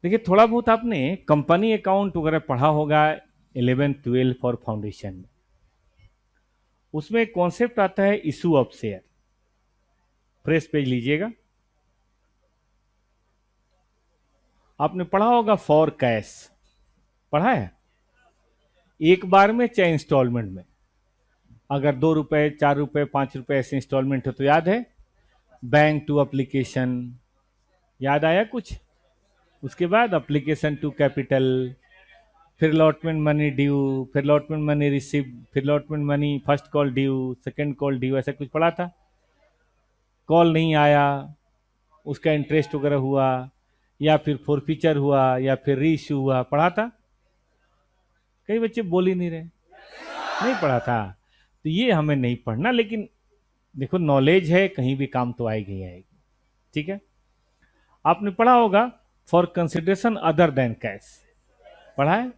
देखिए, थोड़ा बहुत आपने कंपनी अकाउंट वगैरह पढ़ा होगा 11th 12th और फाउंडेशन में। उसमें एक कॉन्सेप्ट आता है issue of share. Fresh page लीजिएगा। आपने पढ़ा होगा फॉर कैश, पढ़ा है? एक बार में चाहे इंस्टॉलमेंट में, अगर 2 रुपए 4 रुपए 5 रुपए ऐसे इंस्टॉलमेंट हो तो याद है। बैंक टू एप्लीकेशन, याद आया कुछ? उसके बाद एप्लीकेशन टू कैपिटल, फिर अलॉटमेंट मनी ड्यू, फिर अलॉटमेंट मनी रिसीव, फिर allotment money first call due, second call due, ऐसा कुछ पढ़ा था। कॉल नहीं आया, उसका इंटरेस्ट वगैरह हुआ, या फिर फॉरफीचर हुआ, या फिर री इश्यू हुआ, पढ़ा था? कई बच्चे बोल ही नहीं रहे, नहीं पढ़ा था। तो ये हमें नहीं पढ़ना, लेकिन देखो नॉलेज है, कहीं भी काम तो आएगी ही आएगी। ठीक है। आपने पढ़ा होगा for consideration other than cash, पढ़ा है?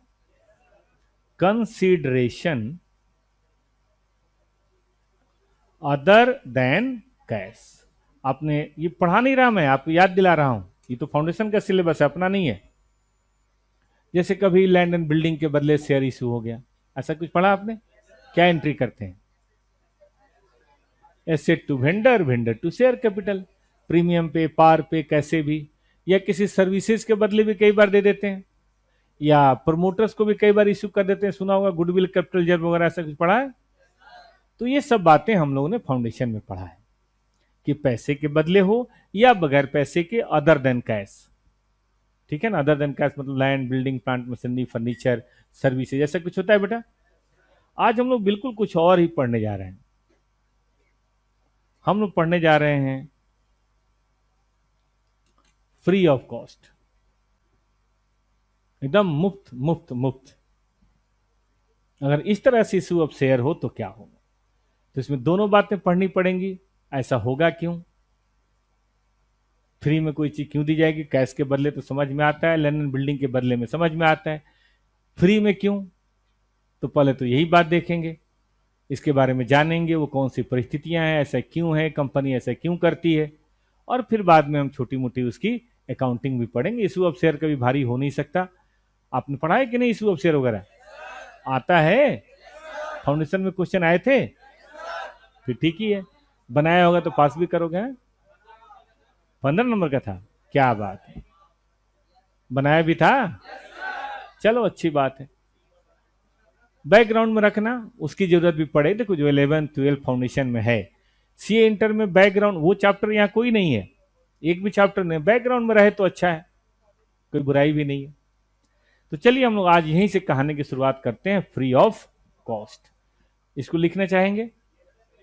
Consideration other than cash. आपने ये पढ़ा नहीं रहा, मैं आपको याद दिला रहा हूं, ये तो फाउंडेशन का सिलेबस है, अपना नहीं है। जैसे कभी लैंड एंड बिल्डिंग के बदले शेयर इशू हो गया, ऐसा कुछ पढ़ा आपने? क्या एंट्री करते हैं? Asset to vendor, vendor to share capital, premium pay, par पे, कैसे भी, या किसी सर्विसेज के बदले भी कई बार दे देते हैं, या प्रमोटर्स को भी कई बार इशू कर देते हैं, सुना होगा गुडविल कैपिटल रिजर्व वगैरह, ऐसा कुछ पढ़ा है? तो ये सब बातें हम लोगों ने फाउंडेशन में पढ़ा है कि पैसे के बदले हो या बगैर पैसे के, अदर देन कैश। ठीक है ना? अदर देन कैश मतलब land, building, plant, machinery, furniture, services, ऐसा कुछ होता है बेटा। आज हम लोग बिल्कुल कुछ और ही पढ़ने जा रहे हैं। हम लोग पढ़ने जा रहे हैं फ्री ऑफ कॉस्ट, एकदम मुफ्त मुफ्त मुफ्त। अगर इस तरह से इशू ऑफ शेयर हो तो क्या होगा? तो इसमें दोनों बातें पढ़नी पड़ेंगी। ऐसा होगा क्यों? फ्री में कोई चीज क्यों दी जाएगी? कैश के बदले तो समझ में आता है, लैंड एंड बिल्डिंग के बदले में समझ में आता है, फ्री में क्यों? तो पहले तो यही बात देखेंगे, इसके बारे में जानेंगे, वो कौन सी परिस्थितियां हैं, ऐसा क्यों है, कंपनी ऐसा क्यों करती है, और फिर बाद में हम छोटी मोटी उसकी अकाउंटिंग भी पढ़ेंगे। इशू ऑफ शेयर कभी भारी हो नहीं सकता। आपने पढ़ा है कि नहीं इशू ऑफ शेयर वगैरह? आता है? फाउंडेशन में क्वेश्चन आए थे? फिर ठीक ही है, बनाया होगा तो पास भी करोगे। 15 नंबर का था? क्या बात है, बनाया भी था। चलो अच्छी बात है। बैकग्राउंड में रखना, उसकी जरूरत भी पड़े। देखो जो 11th 12th फाउंडेशन में है, सीए इंटर में बैकग्राउंड, वो चैप्टर यहाँ कोई नहीं है, एक भी चैप्टर नहीं, बैकग्राउंड में रहे तो अच्छा है, कोई बुराई भी नहीं है। तो चलिए हम लोग आज यहीं से कहानी की शुरुआत करते हैं, फ्री ऑफ कॉस्ट। इसको लिखना चाहेंगे?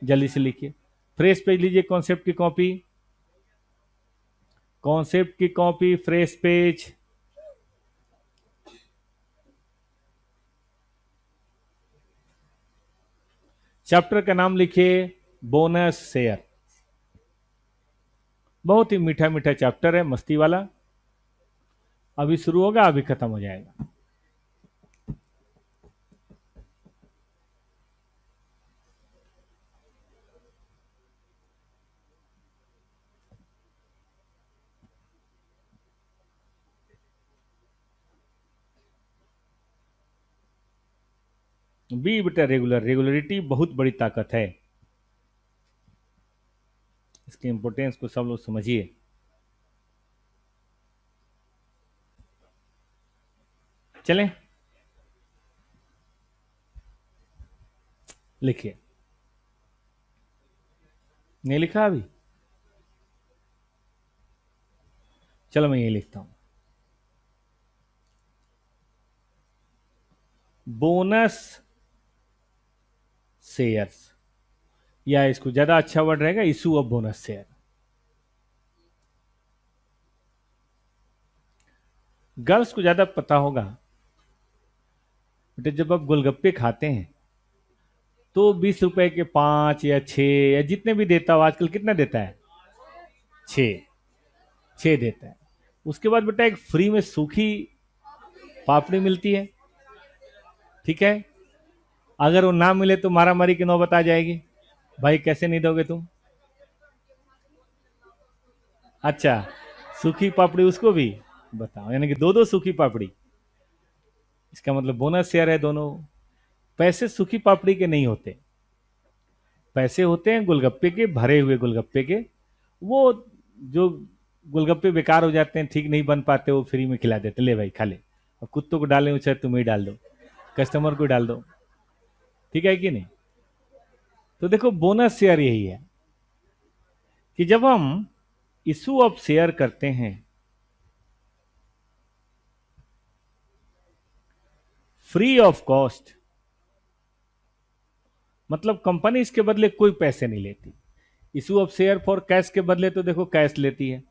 जल्दी से लिखिए। फ्रेश पेज लीजिए, कॉन्सेप्ट की कॉपी, कॉन्सेप्ट की कॉपी, फ्रेश पेज। चैप्टर का नाम लिखिए बोनस शेयर। बहुत ही मीठा मीठा चैप्टर है, मस्ती वाला। अभी शुरू होगा, अभी खत्म हो जाएगा। बी बेटा रेगुलर, रेगुलरिटी बहुत बड़ी ताकत है, इसके इंपोर्टेंस को सब लोग समझिए। चलें, लिखिए। नहीं लिखा अभी? चलो मैं ये लिखता हूं, बोनस शेयर्स, या इसको ज्यादा अच्छा वर्ड रहेगा issue of bonus share. Girls को ज्यादा पता होगा बेटे, जब आप गोलगप्पे खाते हैं तो 20 रुपए के 5 या 6 या जितने भी देता हो, आजकल कितना देता है? 6, 6 देता है। उसके बाद बेटा एक फ्री में सूखी पापड़ी मिलती है, ठीक है? अगर वो ना मिले तो मारा मारी की नौबत आ जाएगी, भाई कैसे नहीं दोगे तुम? अच्छा, सूखी पापड़ी उसको भी, बताओ, यानी कि दो दो सूखी पापड़ी। इसका मतलब बोनस शेयर है दोनों। पैसे सूखी पापड़ी के नहीं होते, पैसे होते हैं गोलगप्पे के, भरे हुए गोलगप्पे के। वो जो गोलगप्पे बेकार हो जाते हैं, ठीक नहीं बन पाते, वो फ्री में खिला देते, ले भाई खा ले। और कुत्तों को डालें उसे, तुम्हें ही डाल दो, कस्टमर को डाल दो। ठीक है कि नहीं? तो देखो बोनस शेयर यही है कि जब हम इशू ऑफ शेयर करते हैं फ्री ऑफ कॉस्ट, मतलब कंपनी इसके बदले कोई पैसे नहीं लेती। Issue of share for cash के बदले तो देखो कैश लेती है,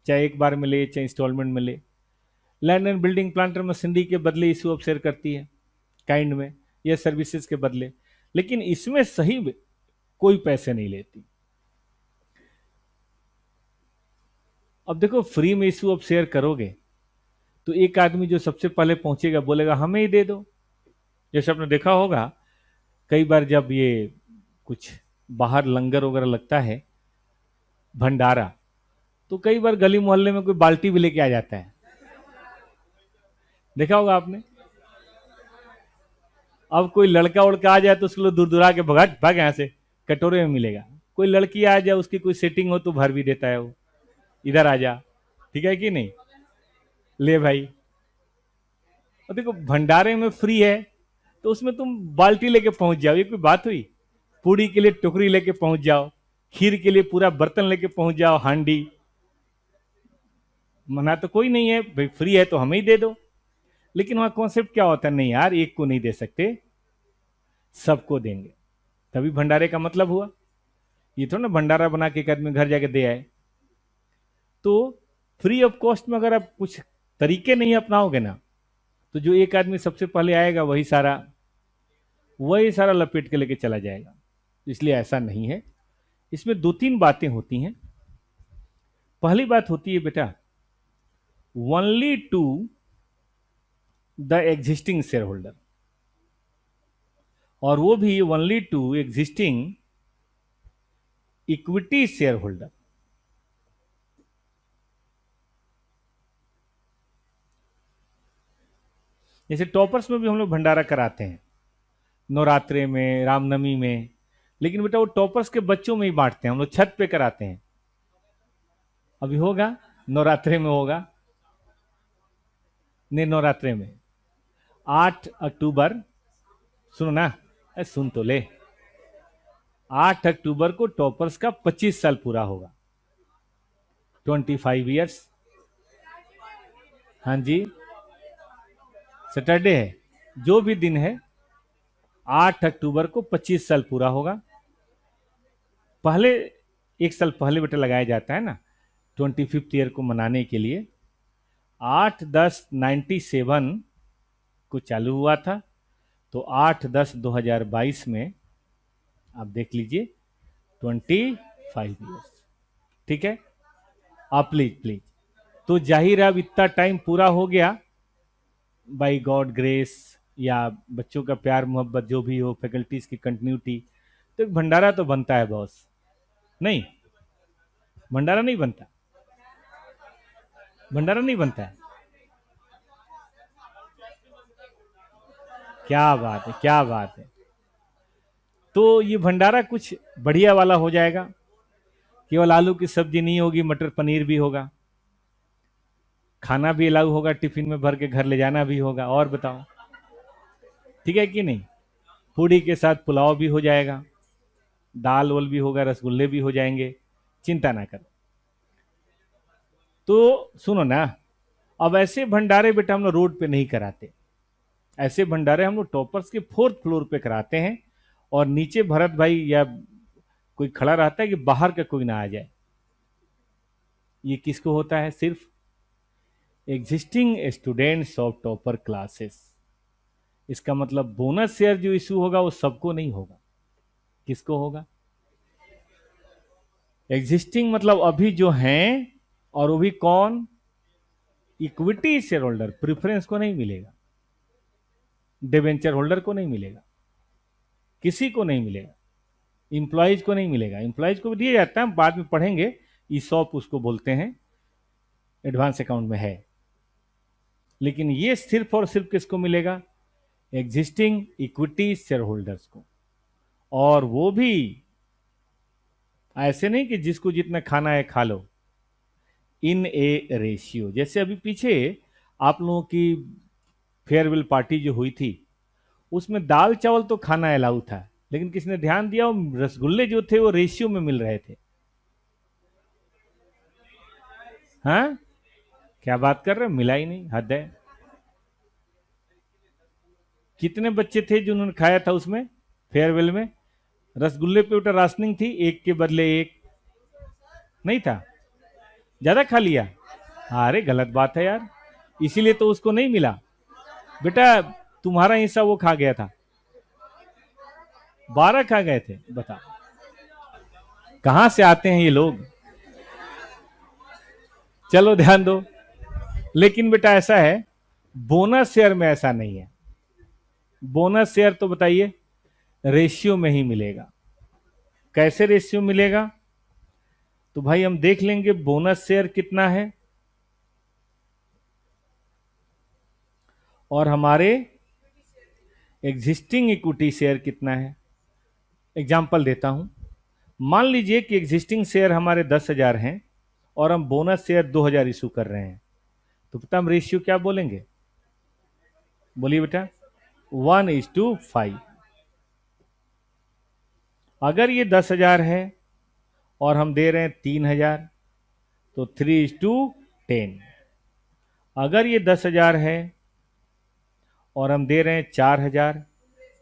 चाहे एक बार में ले चाहे इंस्टॉलमेंट में ले। Land and building plant machinery के बदले इशू ऑफ शेयर करती है, काइंड में, या सर्विसेज के बदले। लेकिन इसमें सही कोई पैसे नहीं लेती। अब देखो फ्री में इशू ऑफ शेयर करोगे तो एक आदमी जो सबसे पहले पहुंचेगा बोलेगा हमें ही दे दो। जैसे आपने देखा होगा कई बार जब ये कुछ बाहर लंगर वगैरह लगता है, भंडारा, तो कई बार गली मोहल्ले में कोई बाल्टी भी लेके आ जाता है, देखा होगा आपने। अब कोई लड़का उड़का आ जाए तो उसको दूर दूर आके भगा भाग यहाँ से, कटोरे में मिलेगा। कोई लड़की आ जाए उसकी कोई सेटिंग हो तो भर भी देता है वो, इधर आ जा, ठीक है कि नहीं, ले भाई। और देखो भंडारे में फ्री है तो उसमें तुम बाल्टी लेके पहुंच जाओ, ये कोई बात हुई? पूड़ी के लिए टोकरी लेके पहुंच जाओ, खीर के लिए पूरा बर्तन लेके पहुंच जाओ, हांडी। मना तो कोई नहीं है भाई, फ्री है तो हमें ही दे दो। लेकिन वहां कॉन्सेप्ट क्या होता है, नहीं यार एक को नहीं दे सकते, सबको देंगे, तभी भंडारे का मतलब हुआ। ये थोड़ा ना भंडारा बना के एक आदमी घर जाके दे आए। तो फ्री ऑफ कॉस्ट में अगर आप कुछ तरीके नहीं अपनाओगे ना, तो जो एक आदमी सबसे पहले आएगा वही सारा लपेट के लेके चला जाएगा। इसलिए ऐसा नहीं है। इसमें दो तीन बातें होती हैं। पहली बात होती है बेटा, only to the existing share holder, और वो भी only to existing equity share holder. जैसे टॉपर्स में भी हम लोग भंडारा कराते हैं, नवरात्रे में, रामनवमी में। लेकिन बेटा वो टॉपर्स के बच्चों में ही बांटते हैं हम लोग, छत पे कराते हैं। अभी होगा, नवरात्रे में होगा, नहीं नवरात्रे में 8 अक्टूबर, सुनो ना, सुन तो ले, 8 अक्टूबर को टॉपर्स का 25 साल पूरा होगा, 25 ईयर्स। हाँ जी, सैटरडे है, जो भी दिन है, 8 अक्टूबर को 25 साल पूरा होगा। पहले, एक साल पहले बेटा लगाया जाता है ना, 25th ईयर को मनाने के लिए। 8/10/97 को चालू हुआ था, तो 8/10/2022 में आप देख लीजिए 25 ईयर्स। ठीक है, आप प्लीज प्लीज। तो जाहिर है अब इतना टाइम पूरा हो गया, बाई गॉड ग्रेस, या बच्चों का प्यार मोहब्बत जो भी हो, फैकल्टीज की कंटिन्यूटी, तो एक भंडारा तो बनता है बॉस। नहीं, भंडारा नहीं बनता, भंडारा नहीं बनता है। क्या बात है, क्या बात है। तो ये भंडारा कुछ बढ़िया वाला हो जाएगा, केवल आलू की सब्जी नहीं होगी, मटर पनीर भी होगा, खाना भी अलाउ होगा, टिफिन में भर के घर ले जाना भी होगा। और बताओ, ठीक है कि नहीं? पूड़ी के साथ पुलाव भी हो जाएगा, दाल वल भी होगा, रसगुल्ले भी हो जाएंगे, चिंता ना करो। तो सुनो ना, अब ऐसे भंडारे बेटा हम लोग रोड पे नहीं कराते, ऐसे भंडारे हम लोग टॉपर्स के 4th फ्लोर पे कराते हैं। और नीचे भरत भाई या कोई खड़ा रहता है कि बाहर का कोई ना आ जाए। ये किसको होता है? सिर्फ existing students of topper classes. इसका मतलब बोनस शेयर जो इशू होगा वो सबको नहीं होगा। किसको होगा? एग्जिस्टिंग मतलब अभी जो हैं, और वो भी कौन? Equity share holder. प्रिफरेंस को नहीं मिलेगा, डिवेंचर होल्डर को नहीं मिलेगा, किसी को नहीं मिलेगा, इंप्लॉइज को नहीं मिलेगा। इंप्लॉइज को भी दिया जाता है, बाद में पढ़ेंगे, ईसॉप उसको बोलते हैं, एडवांस अकाउंट में है। लेकिन ये सिर्फ और सिर्फ किसको मिलेगा? एग्जिस्टिंग इक्विटी शेयर होल्डर्स को। और वो भी ऐसे नहीं कि जिसको जितना खाना है खा लो, इन ए रेशियो। जैसे अभी पीछे आप लोगों की फेयरवेल पार्टी जो हुई थी, उसमें दाल चावल तो खाना अलाउ था, लेकिन किसने ध्यान दिया वो रसगुल्ले जो थे वो रेशियो में मिल रहे थे। हाँ, क्या बात कर रहे हो, मिला ही नहीं, हद है। कितने बच्चे थे जिन्होंने खाया था उसमें, फेयरवेल में? रसगुल्ले पे उल्टा राशनिंग थी, एक के बदले एक। नहीं था, ज्यादा खा लिया। अरे गलत बात है यार, इसीलिए तो उसको नहीं मिला। बेटा तुम्हारा हिस्सा वो खा गया था, 12 खा गए थे, बता कहां से आते हैं ये लोग। चलो ध्यान दो। लेकिन बेटा ऐसा है, बोनस शेयर में ऐसा नहीं है। बोनस शेयर तो बताइए रेशियो में ही मिलेगा। कैसे रेशियो मिलेगा? तो भाई हम देख लेंगे बोनस शेयर कितना है और हमारे एग्जिस्टिंग इक्विटी शेयर कितना है। एग्जाम्पल देता हूं, मान लीजिए कि एग्जिस्टिंग शेयर हमारे 10,000 हैं और हम बोनस शेयर 2,000 इशू कर रहे हैं, तो पता हम रेशियो क्या बोलेंगे? बोलिए बेटा। 1:5। अगर ये 10,000 है और हम दे रहे हैं 3,000, तो 3:10। अगर ये 10,000 है और हम दे रहे हैं 4,000,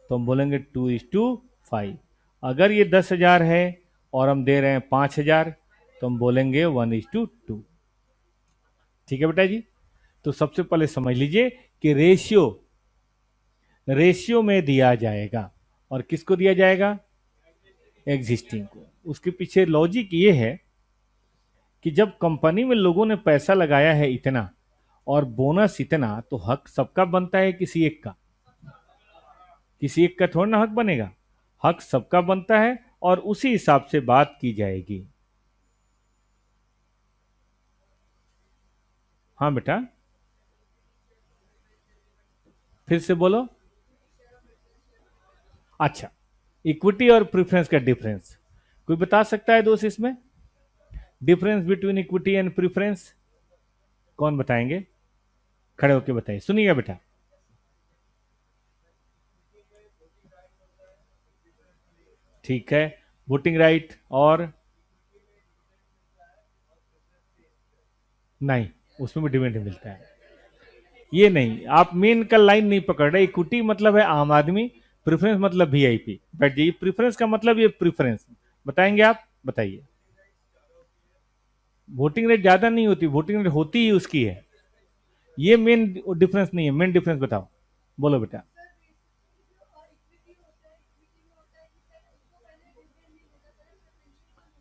तो हम बोलेंगे 2:5। अगर ये 10,000 है और हम दे रहे हैं 5,000, तो हम बोलेंगे 1:2। ठीक है बेटा जी। तो सबसे पहले समझ लीजिए कि रेशियो रेशियो में दिया जाएगा। और किसको दिया जाएगा? एग्जिस्टिंग को। उसके पीछे लॉजिक ये है कि जब कंपनी में लोगों ने पैसा लगाया है इतना और बोनस इतना, तो हक सबका बनता है, किसी एक का? किसी एक का थोड़ा ना हक बनेगा, हक सबका बनता है और उसी हिसाब से बात की जाएगी। हाँ बेटा, फिर से बोलो। अच्छा, इक्विटी और प्रेफरेंस का डिफरेंस कोई बता सकता है दोस्त इसमें? Difference between equity and preference कौन बताएंगे? खड़े होके बताइए, सुनिएगा बेटा। ठीक है, वोटिंग राइट और नहीं, उसमें भी डिविडेंड मिलता है। ये नहीं, आप मेन का लाइन नहीं पकड़ रहे। इक्विटी मतलब है आम आदमी, प्रेफरेंस मतलब वीआईपी। बैठ जाइए। प्रेफरेंस का मतलब ये प्रेफरेंस बताएंगे आप, बताइए। वोटिंग रेट ज्यादा नहीं होती, वोटिंग रेट होती ही उसकी है। ये मेन डिफरेंस नहीं है, मेन डिफरेंस बताओ, बोलो बेटा।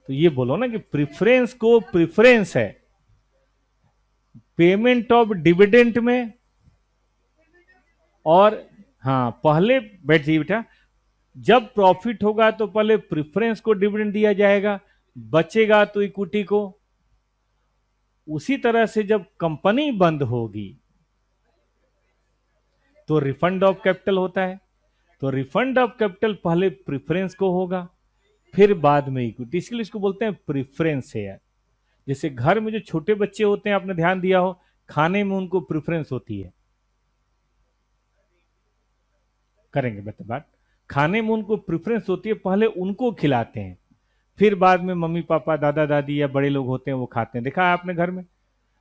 तो ये बोलो ना कि प्रेफरेंस को प्रेफरेंस है पेमेंट ऑफ डिविडेंट में। और हाँ, पहले बैठ जाइए बेटा, जब प्रॉफिट होगा तो पहले प्रेफरेंस को डिविडेंड दिया जाएगा, बचेगा तो इक्विटी को। उसी तरह से जब कंपनी बंद होगी तो रिफंड ऑफ कैपिटल होता है, तो रिफंड ऑफ कैपिटल पहले प्रेफरेंस को होगा, फिर बाद में इक्विटी। इसलिए इसको बोलते हैं प्रेफरेंस शेयर। जैसे घर में जो छोटे बच्चे होते हैं, आपने ध्यान दिया हो, खाने में उनको प्रेफरेंस होती है। करेंगे बेटा बात। खाने में उनको प्रेफरेंस होती है, पहले उनको खिलाते हैं, फिर बाद में मम्मी पापा दादा दादी या बड़े लोग होते हैं वो खाते हैं। देखा है आपने घर में।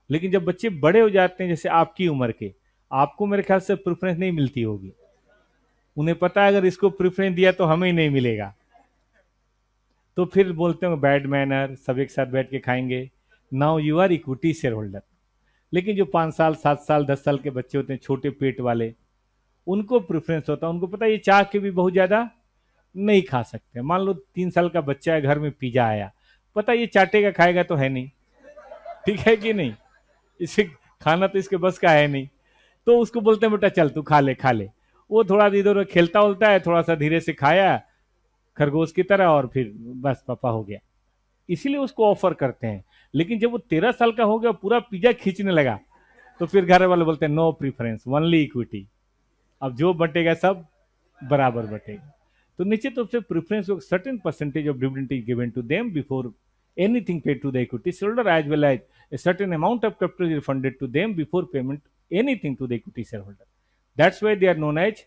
लेकिन जब बच्चे बड़े हो जाते हैं, जैसे आपकी उम्र के, आपको मेरे ख्याल से प्रेफरेंस नहीं मिलती होगी। उन्हें पता है अगर इसको प्रेफरेंस दिया तो हमें ही नहीं मिलेगा, तो फिर बोलते हैं बैड मैनर, सब एक साथ बैठ के खाएंगे। Now you are equity share holder. लेकिन जो 5 साल 7 साल 10 साल के बच्चे होते हैं, छोटे पेट वाले, उनको प्रेफरेंस होता है। उनको पता है ये चाह के भी बहुत ज्यादा नहीं खा सकते। मान लो 3 साल का बच्चा है, घर में पिज्जा आया, पता है ये चाटेगा खाएगा तो है नहीं, ठीक है कि नहीं? इसे खाना तो इसके बस का है नहीं, तो उसको बोलते हैं बेटा चल तू खा ले खा ले। वो थोड़ा इधर उधर खेलता उलता है, थोड़ा सा धीरे से खाया खरगोश की तरह, और फिर बस पापा हो गया। इसीलिए उसको ऑफर करते हैं। लेकिन जब वो 13 साल का हो गया, पूरा पिज्जा खींचने लगा, तो फिर घर वाले बोलते हैं नो प्रीफरेंस, ओनली इक्विटी। अब जो बटेगा सब बराबर बटेगा। तो निश्चित रूप से preference certain percentage of dividend is given to them before anything paid to the equity shareholder, as well as a certain amount of capital is refunded to them before payment anything to the equity shareholder. That's why they are known as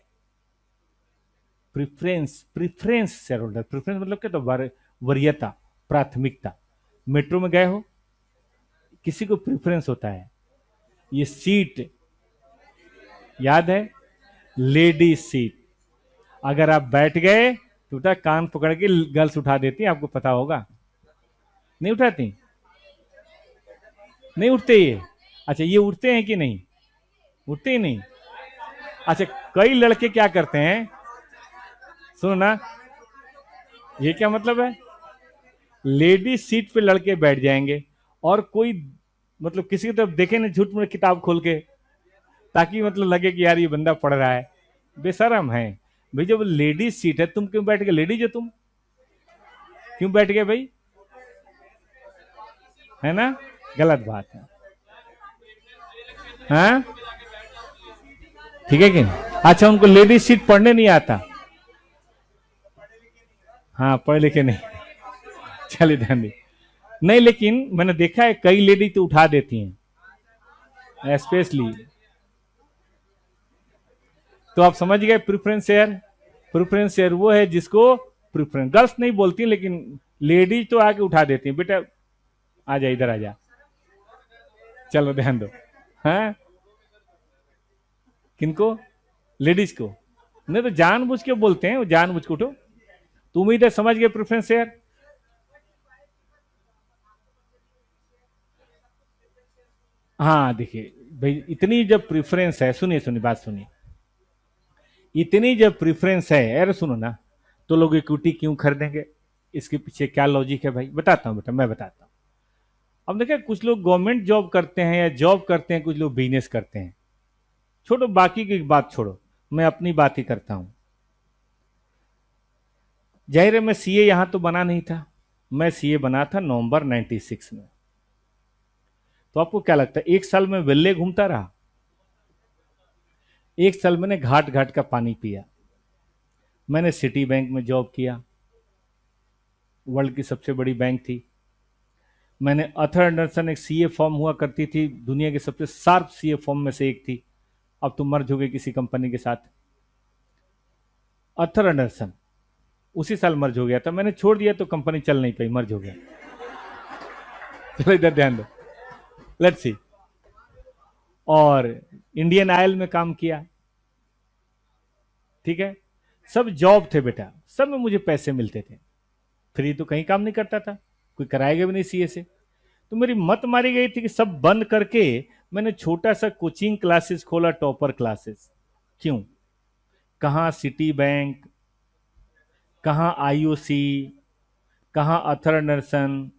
preference shareholder. Preference मतलब क्या, तो वरीयता, प्राथमिकता। Metro में गए हो, किसी को प्रेफरेंस होता है। ये सीट याद है, लेडी सीट। अगर आप बैठ गए तो बेटा कान पकड़ के गर्ल्स उठा देती, आपको पता होगा। नहीं उठाती, नहीं उठते ये। अच्छा, ये उठते हैं कि नहीं? उठते ही नहीं। अच्छा, कई लड़के क्या करते हैं, सुनो ना, ये क्या मतलब है, लेडी सीट पे लड़के बैठ जाएंगे और कोई मतलब किसी की तरफ देखे ना झूठ में किताब खोल के, ताकि मतलब लगे कि यार ये बंदा पढ़ रहा है। बेशरम है भाई, जब लेडीज सीट है तुम क्यों बैठ गए? लेडीज हो तुम, क्यों बैठ गए भाई? है ना, गलत बात है। हाँ ठीक है कि नहीं? अच्छा, उनको लेडीज सीट पढ़ने नहीं आता। हाँ, पढ़े लिखे नहीं, चलिए ध्यान दी। नहीं, लेकिन मैंने देखा है कई लेडी तो उठा देती हैं स्पेशली। तो आप समझ गए प्रेफरेंस शेयर। प्रेफरेंस शेयर वो है जिसको प्रेफरेंस, गर्ल्स नहीं बोलती लेकिन लेडीज तो आके उठा देती हैं, बेटा आ जा इधर आ जा, चलो ध्यान दो। हाँ, किनको? लेडीज को। नहीं तो जानबूझ के बोलते हैं, वो जानबूझ के उठो। तुम इधर समझ गए प्रेफरेंस शेयर। हाँ देखिए भाई, इतनी जब प्रेफरेंस है, सुनिए सुनिए बात सुनिए, इतनी जब प्रेफरेंस है, अरे सुनो ना, तो लोग इक्विटी क्यों खरीदेंगे? इसके पीछे क्या लॉजिक है भाई, बताता हूँ बेटा, मैं बताता हूँ। अब देखिए, कुछ लोग गवर्नमेंट जॉब करते हैं या जॉब करते हैं, कुछ लोग बिजनेस करते हैं। छोड़ो बाकी की बात, छोड़ो, मैं अपनी बात ही करता हूं। जाहिर है मैं सीए यहां तो बना नहीं था, मैं सीए बना था नवंबर 96 में। तो आपको क्या लगता है, एक साल में वेल्ले घूमता रहा? एक साल मैंने घाट घाट का पानी पिया। मैंने सिटी बैंक में जॉब किया, वर्ल्ड की सबसे बड़ी बैंक थी। मैंने अथर एंडरसन, एक सीए फॉर्म हुआ करती थी, दुनिया के सबसे शार्प सीए फॉर्म में से एक थी। अब तो मर्ज हो गई किसी कंपनी के साथ। अथर एंडरसन उसी साल मर्ज हो गया था, मैंने छोड़ दिया तो कंपनी चल नहीं पाई, मर्ज हो गया। चलो इधर ध्यान दो, लेट्स सी। और इंडियन ऑयल में काम किया, ठीक है, सब जॉब थे बेटा, सब में मुझे पैसे मिलते थे। फ्री तो कहीं काम नहीं करता था, कोई कराएगा भी नहीं सीए से। तो मेरी मत मारी गई थी कि सब बंद करके मैंने छोटा सा कोचिंग क्लासेस खोला, टॉपर क्लासेस। क्यों? कहाँ सिटी बैंक, कहाँ आईओसी, कहाँ अथर एंडरसन।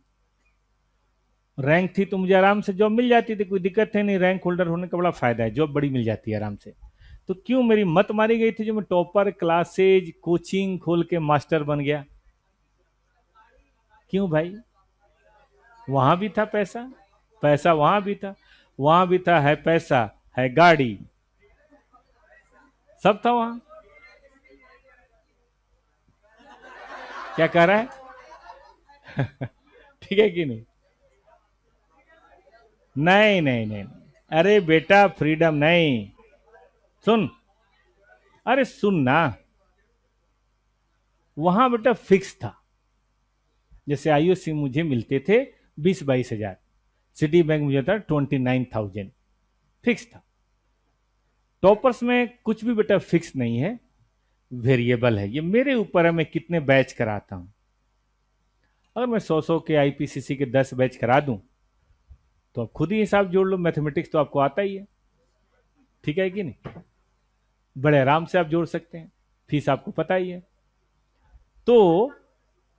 रैंक थी तो मुझे आराम से जॉब मिल जाती थी, कोई दिक्कत है नहीं। रैंक होल्डर होने का बड़ा फायदा है, जॉब बड़ी मिल जाती है आराम से। तो क्यों मेरी मत मारी गई थी जो मैं टॉपर क्लासेज कोचिंग खोल के मास्टर बन गया? क्यों भाई? वहां भी था पैसा, पैसा वहां भी था, वहां भी था, है पैसा, है गाड़ी, सब था वहां। क्या कह रहा है? ठीक है कि नहीं? नहीं नहीं नहीं, अरे बेटा फ्रीडम नहीं, सुन, अरे सुन ना, वहां बेटा फिक्स था। जैसे आईओसी मुझे मिलते थे 20-22 हजार, सिटी बैंक मुझे था 29,000, फिक्स था। टॉपर्स में कुछ भी बेटा फिक्स नहीं है, वेरिएबल है। ये मेरे ऊपर है, मैं कितने बैच कराता हूं। अगर मैं 100 के आईपीसीसी के 10 बैच करा दूं तो आप खुद ही हिसाब जोड़ लो, मैथमेटिक्स तो आपको आता ही है, ठीक है कि नहीं? बड़े आराम से आप जोड़ सकते हैं, फीस आपको पता ही है। तो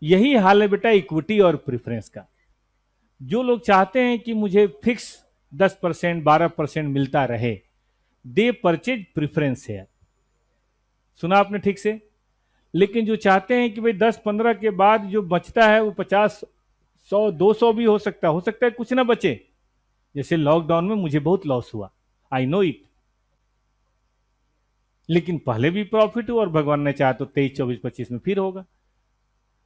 यही हाल है बेटा इक्विटी और प्रेफरेंस का। जो लोग चाहते हैं कि मुझे फिक्स 10% 12% मिलता रहे, दे परचेज प्रेफरेंस शेयर। सुना आपने ठीक से? लेकिन जो चाहते हैं कि भाई 10-15 के बाद जो बचता है वो 50, 100, 200 भी हो सकता है कुछ ना बचे। जैसे लॉकडाउन में मुझे बहुत लॉस हुआ, आई नो इट, लेकिन पहले भी प्रॉफिट हुआ और भगवान ने चाहा तो 23, 24, 25 में फिर होगा।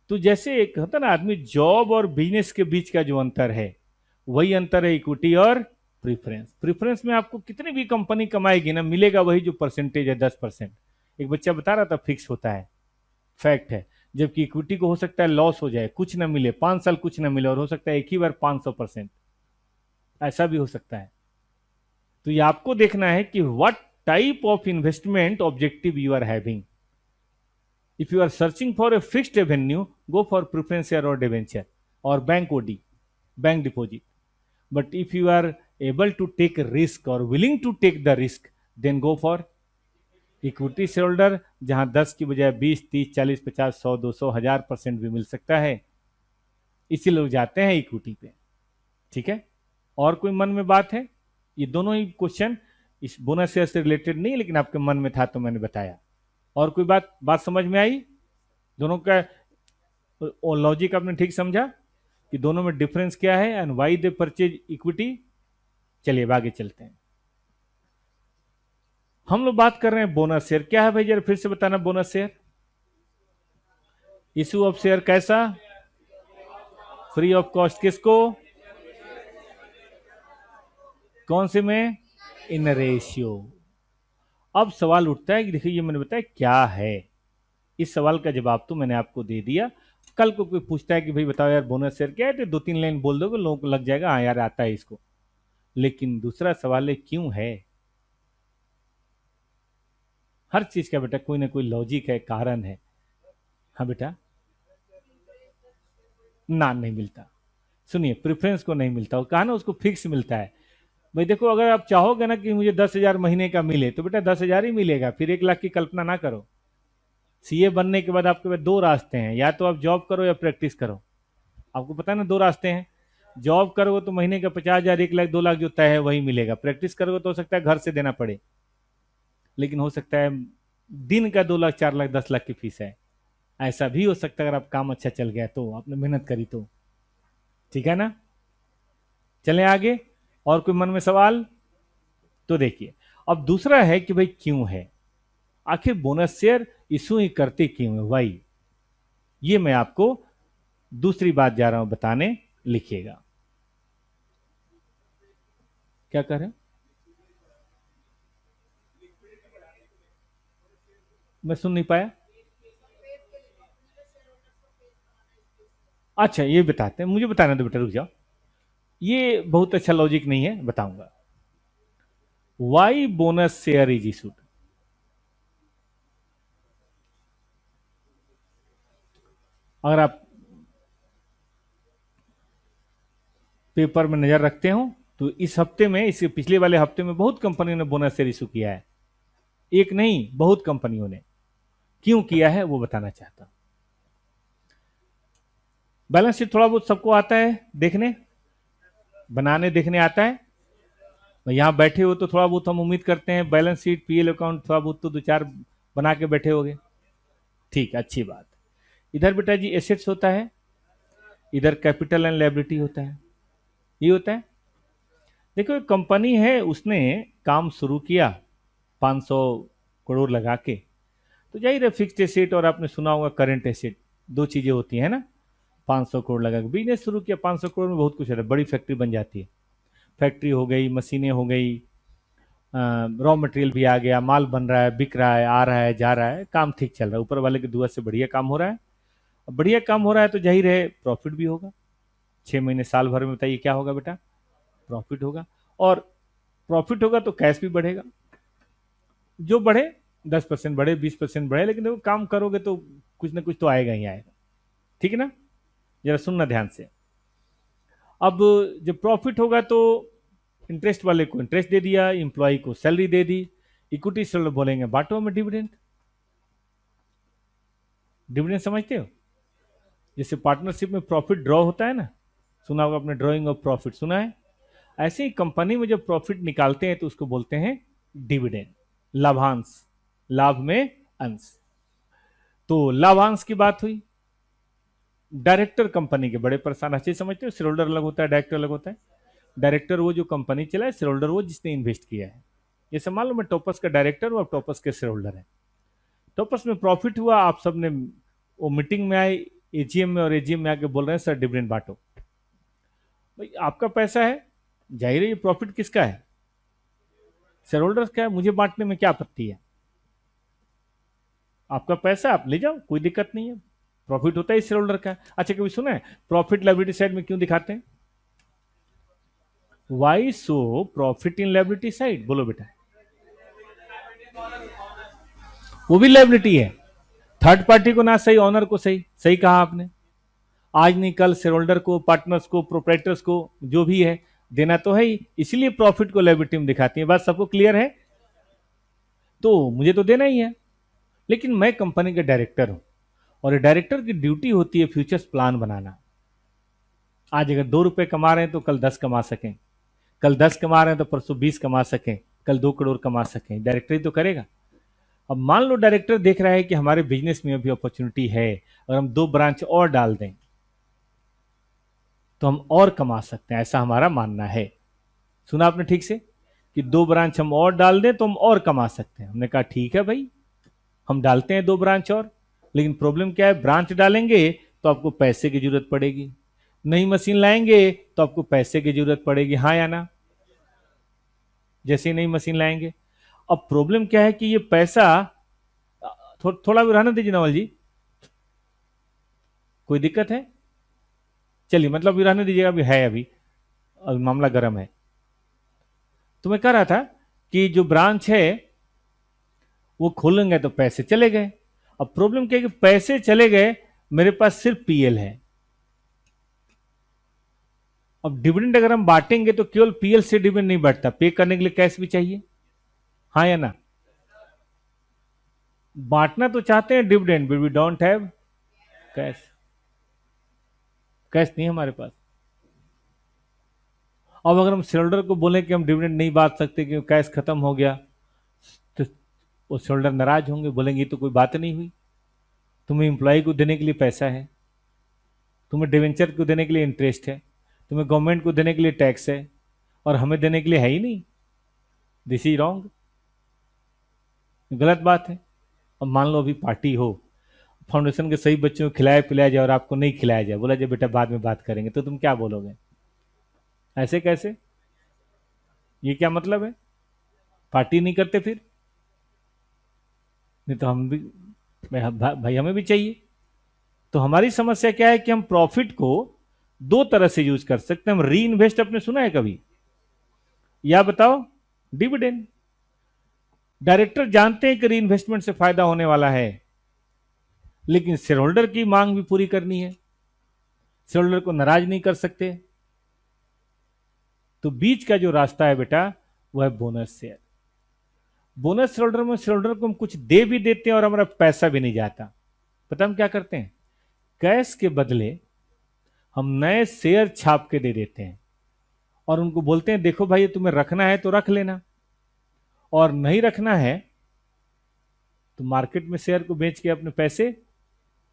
तो जैसे एक होता ना आदमी, जॉब और बिजनेस के बीच का जो अंतर है, वही अंतर है इक्विटी और प्रीफरेंस। प्रीफरेंस में आपको कितनी भी कंपनी कमाएगी ना, मिलेगा वही जो परसेंटेज है, 10%। एक बच्चा बता रहा था फिक्स होता है, फैक्ट है। जबकि इक्विटी को हो सकता है लॉस हो जाए, कुछ ना मिले, 5 साल कुछ ना मिले, और हो सकता है एक ही बार 500%, ऐसा भी हो सकता है। तो ये आपको देखना है कि what type of investment objective you are having. If you are searching for a fixed revenue, go for preference share or debenture or bank OD, bank deposit. But if you are able to take a risk or willing to take the risk, then go for equity shareholder, जहां 10 की बजाय 20, 30, 40, 50, 100, 200, 1000% भी मिल सकता है। इसी लोग जाते हैं इक्विटी पे। ठीक है, और कोई मन में बात है? ये दोनों ही क्वेश्चन इस बोनस शेयर से रिलेटेड नहीं है, लेकिन आपके मन में था तो मैंने बताया। और कोई बात बात समझ में आई? दोनों का लॉजिक आपने ठीक समझा कि दोनों में डिफरेंस क्या है and why they purchase equity? चलिए अब आगे चलते हैं। हम लोग बात कर रहे हैं बोनस शेयर। क्या है भाई, जरा फिर से बताना। Bonus share, issue of share कैसा? Free of cost. किसको? कौन से में? In ratio. अब सवाल उठता है कि देखिए, ये मैंने बताया क्या है। इस सवाल का जवाब तो मैंने आपको दे दिया। कल को कोई पूछता है कि भाई बताओ यार बोनस शेयर क्या है, तो 2-3 लाइन बोल दोगे, लोगों को लग जाएगा हाँ यार आता है इसको। लेकिन दूसरा सवाल है क्यों है। हर चीज का बेटा कोई ना कोई लॉजिक है, कारण है। हाँ बेटा, ना नहीं मिलता। सुनिए, प्रेफरेंस को नहीं मिलता, वो कहा ना उसको फिक्स मिलता है। भाई देखो, अगर आप चाहोगे ना कि मुझे 10,000 महीने का मिले, तो बेटा 10,000 ही मिलेगा, फिर 1 लाख की कल्पना ना करो। सीए बनने के बाद आपके पास दो रास्ते हैं, या तो आप जॉब करो या प्रैक्टिस करो। आपको पता है ना, दो रास्ते हैं। जॉब करोगे तो महीने का 50,000, 1 लाख, 2 लाख जो तय है वही मिलेगा। प्रैक्टिस करोगे तो हो सकता है घर से देना पड़े, लेकिन हो सकता है दिन का 2 लाख, 4 लाख, 10 लाख की फीस है। ऐसा भी हो सकता है अगर आप काम अच्छा चल गया तो, आपने मेहनत करी तो। ठीक है ना? चलें आगे। और कोई मन में सवाल? तो देखिए, अब दूसरा है कि भाई क्यों है, आखिर बोनस शेयर इशू ही करते क्यों है, वाई। ये मैं आपको दूसरी बात जा रहा हूं बताने, लिखिएगा। क्या कर रहे हैं? मैं सुन नहीं पाया। अच्छा, ये बताते हैं, मुझे बताना दो बेटा, रुक जाओ। ये बहुत अच्छा लॉजिक नहीं है, बताऊंगा। Why bonus share is issued. अगर आप पेपर में नजर रखते हो तो इस हफ्ते में, इसके पिछले वाले हफ्ते में बहुत कंपनियों ने बोनस शेयर इशू किया है। एक नहीं, बहुत कंपनियों ने। क्यों किया है वो बताना चाहता हूं। बैलेंस शीट थोड़ा बहुत सबको आता है देखने, बनाने, देखने आता है। यहां बैठे हो तो थोड़ा बहुत हम उम्मीद करते हैं बैलेंस शीट, पीएल अकाउंट थोड़ा बहुत तो 2-4 बना के बैठे होगे। ठीक, अच्छी बात। इधर बेटा जी एसेट्स होता है, इधर कैपिटल एंड लायबिलिटी होता है। ये होता है। देखो, एक कंपनी है, उसने काम शुरू किया 500 करोड़ लगा के, तो जाहिर है फिक्स्ड एसेट और आपने सुना होगा करंट एसेट, दो चीजें होती है ना। 500 करोड़ लगा के बिजनेस शुरू किया, 500 करोड़ में बहुत कुछ है, बड़ी फैक्ट्री बन जाती है। फैक्ट्री हो गई, मशीनें हो गई, रॉ मटेरियल भी आ गया, माल बन रहा है, बिक रहा है, आ रहा है, जा रहा है, काम ठीक चल रहा है, ऊपर वाले की दुआ से बढ़िया काम हो रहा है। अब बढ़िया काम हो रहा है तो जाहिर है प्रॉफिट भी होगा। 6 महीने, साल भर में बताइए क्या होगा बेटा? प्रॉफिट होगा। और प्रॉफिट होगा तो कैश भी बढ़ेगा। जो बढ़े, 10% बढ़े, 20% बढ़े, लेकिन देखो काम करोगे तो कुछ ना कुछ तो आएगा ही आएगा। ठीक है ना? जरा सुनना ध्यान से। अब जब प्रॉफिट होगा तो इंटरेस्ट वाले को इंटरेस्ट दे दिया, इंप्लॉय को सैलरी दे दी, इक्विटी शेयरहोल्डर बोलेंगे बांटो में डिविडेंड। डिविडेंड समझते हो? जैसे पार्टनरशिप में प्रॉफिट ड्रॉ होता है ना, सुना होगा आपने, ड्रॉइंग ऑफ प्रॉफिट सुना है? ऐसे ही कंपनी में जब प्रॉफिट निकालते हैं तो उसको बोलते हैं डिविडेंड, लाभांश, लाभ में अंश। तो लाभांश की बात हुई। डायरेक्टर कंपनी के बड़े परेशान, अच्छे समझते हो, शेयर होल्डर अलग होता है, डायरेक्टर अलग होता है। डायरेक्टर वो जो कंपनी चलाए, शेयर होल्डर वो जिसने इन्वेस्ट किया है। जैसे मान लो मैं टॉपस का डायरेक्टर हूँ, आप टॉपस के शेयर होल्डर है, टॉपस में प्रॉफिट हुआ, आप सबने वो मीटिंग में आए, एजीएम में, और एजीएम में आके बोल रहे हैं सर डिविडेंड बांटो। भाई आपका पैसा है, जाहिर है ये प्रॉफिट किसका है, शेयर होल्डर्स का है, मुझे बांटने में क्या आपत्ति है। आपका पैसा आप ले जाओ, कोई दिक्कत नहीं है, प्रॉफिट होता है शेयर होल्डर का। अच्छा कभी सुना है प्रॉफिट लायबिलिटी साइड में क्यों दिखाते हैं, why so profit in liability side, बोलो बेटा। वो भी लायबिलिटी है, थर्ड पार्टी को ना सही, ऑनर को सही, सही कहा आपने। आज नहीं कल शेयर होल्डर को, पार्टनर्स को, प्रोप्राइटर्स को, जो भी है देना तो है ही, इसलिए प्रॉफिट को लायबिलिटी में दिखाती है। बात सबको क्लियर है, तो मुझे तो देना ही है। लेकिन मैं कंपनी का डायरेक्टर हूं, और डायरेक्टर की ड्यूटी होती है फ्यूचर्स प्लान बनाना। आज अगर 2 रुपए कमा रहे हैं तो कल 10 कमा सकें, कल 10 कमा रहे हैं तो परसों 20 कमा सकें, कल 2 करोड़ कमा सकें, डायरेक्टर ही तो करेगा। अब मान लो डायरेक्टर देख रहा है कि हमारे बिजनेस में अभी अपॉर्चुनिटी है, और हम 2 ब्रांच और डाल दें तो हम और कमा सकते हैं, ऐसा हमारा मानना है। सुना आपने ठीक से, कि 2 ब्रांच हम और डाल दें तो हम और कमा सकते हैं। हमने कहा ठीक है भाई, हम डालते हैं 2 ब्रांच और। लेकिन प्रॉब्लम क्या है, ब्रांच डालेंगे तो आपको पैसे की जरूरत पड़ेगी, नई मशीन लाएंगे तो आपको पैसे की जरूरत पड़ेगी, हाँ या ना। जैसे ही नई मशीन लाएंगे, अब प्रॉब्लम क्या है कि ये पैसा, थोड़ा भी रहने दीजिए नवल जी, कोई दिक्कत है, चलिए मतलब अभी रहने दीजिएगा, अभी है, अभी मामला गर्म है। तो मैं कह रहा था कि जो ब्रांच है वो खोलेंगे तो पैसे चले गए। अब प्रॉब्लम क्या है कि पैसे चले गए, मेरे पास सिर्फ पीएल है। अब डिविडेंड अगर हम बांटेंगे तो केवल पीएल से डिविडेंड नहीं बढ़ता, पे करने के लिए कैश भी चाहिए, हाँ या ना। बांटना तो चाहते हैं dividend, but we don't have cash, cash नहीं है हमारे पास। अब अगर हम शेयरहोल्डर को बोलें कि हम डिविडेंड नहीं बांट सकते क्योंकि कैश खत्म हो गया, तो वो शेयरहोल्डर नाराज होंगे, बोलेंगे ये तो कोई बात नहीं हुई, तुम्हें एम्प्लॉय को देने के लिए पैसा है, तुम्हें डिवेंचर को देने के लिए इंटरेस्ट है, तुम्हें गवर्नमेंट को देने के लिए टैक्स है, और हमें देने के लिए है ही नहीं। दिस इज रॉन्ग, गलत बात है। अब मान लो अभी पार्टी हो, फाउंडेशन के सही बच्चों को खिलाया पिलाया जाए और आपको नहीं खिलाया जाए, बोला जाए बेटा बाद में बात करेंगे, तो तुम क्या बोलोगे, ऐसे कैसे, ये क्या मतलब है, पार्टी नहीं करते फिर, नहीं तो हम भी, भाई हमें भी चाहिए। तो हमारी समस्या क्या है कि हम प्रॉफिट को 2 तरह से यूज कर सकते हैं। हम री इन्वेस्ट, आपने सुना है कभी, या बताओ डिविडेंड। डायरेक्टर जानते हैं कि री इन्वेस्टमेंट से फायदा होने वाला है, लेकिन शेयर होल्डर की मांग भी पूरी करनी है, शेयर होल्डर को नाराज नहीं कर सकते। तो बीच का जो रास्ता है बेटा, वो है bonus share. Bonus share holder में शेयर होल्डर को हम कुछ दे भी देते हैं और हमारा पैसा भी नहीं जाता। पता हम क्या करते हैं, कैश के बदले हम नए शेयर छाप के दे देते हैं, और उनको बोलते हैं देखो भाई तुम्हें रखना है तो रख लेना, और नहीं रखना है तो मार्केट में शेयर को बेच के अपने पैसे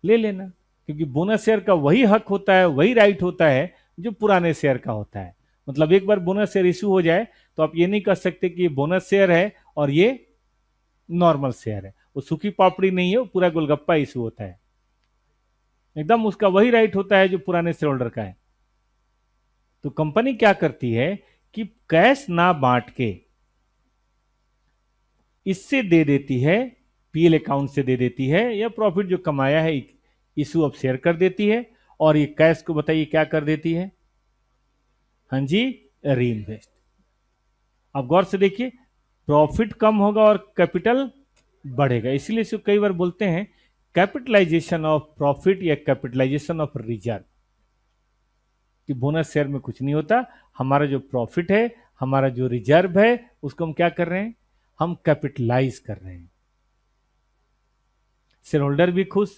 ले लेना। क्योंकि बोनस शेयर का वही हक होता है, वही राइट होता है जो पुराने शेयर का होता है। मतलब एक बार बोनस शेयर इशू हो जाए तो आप ये नहीं कह सकते कि ये बोनस शेयर है और ये नॉर्मल शेयर है, वो सूखी पापड़ी नहीं है, वो पूरा गोलगप्पा इशू होता है। एकदम उसका वही राइट होता है जो पुराने शेयर होल्डर का है। तो कंपनी क्या करती है कि कैश ना बांट के इससे दे देती है, पीएल अकाउंट से दे देती है, या प्रॉफिट जो कमाया है इशू अब शेयर कर देती है, और ये कैश को बताइए क्या कर देती है, हाँ जी, री इन्वेस्ट। अब गौर से देखिए, प्रॉफिट कम होगा और कैपिटल बढ़ेगा, इसलिए इसको कई बार बोलते हैं कैपिटलाइजेशन ऑफ प्रॉफिट या कैपिटलाइजेशन ऑफ रिजर्व। कि बोनस शेयर में कुछ नहीं होता, हमारा जो प्रॉफिट है, हमारा जो रिजर्व है, उसको हम क्या कर रहे हैं, हम कैपिटलाइज कर रहे हैं। शेयर होल्डर भी खुश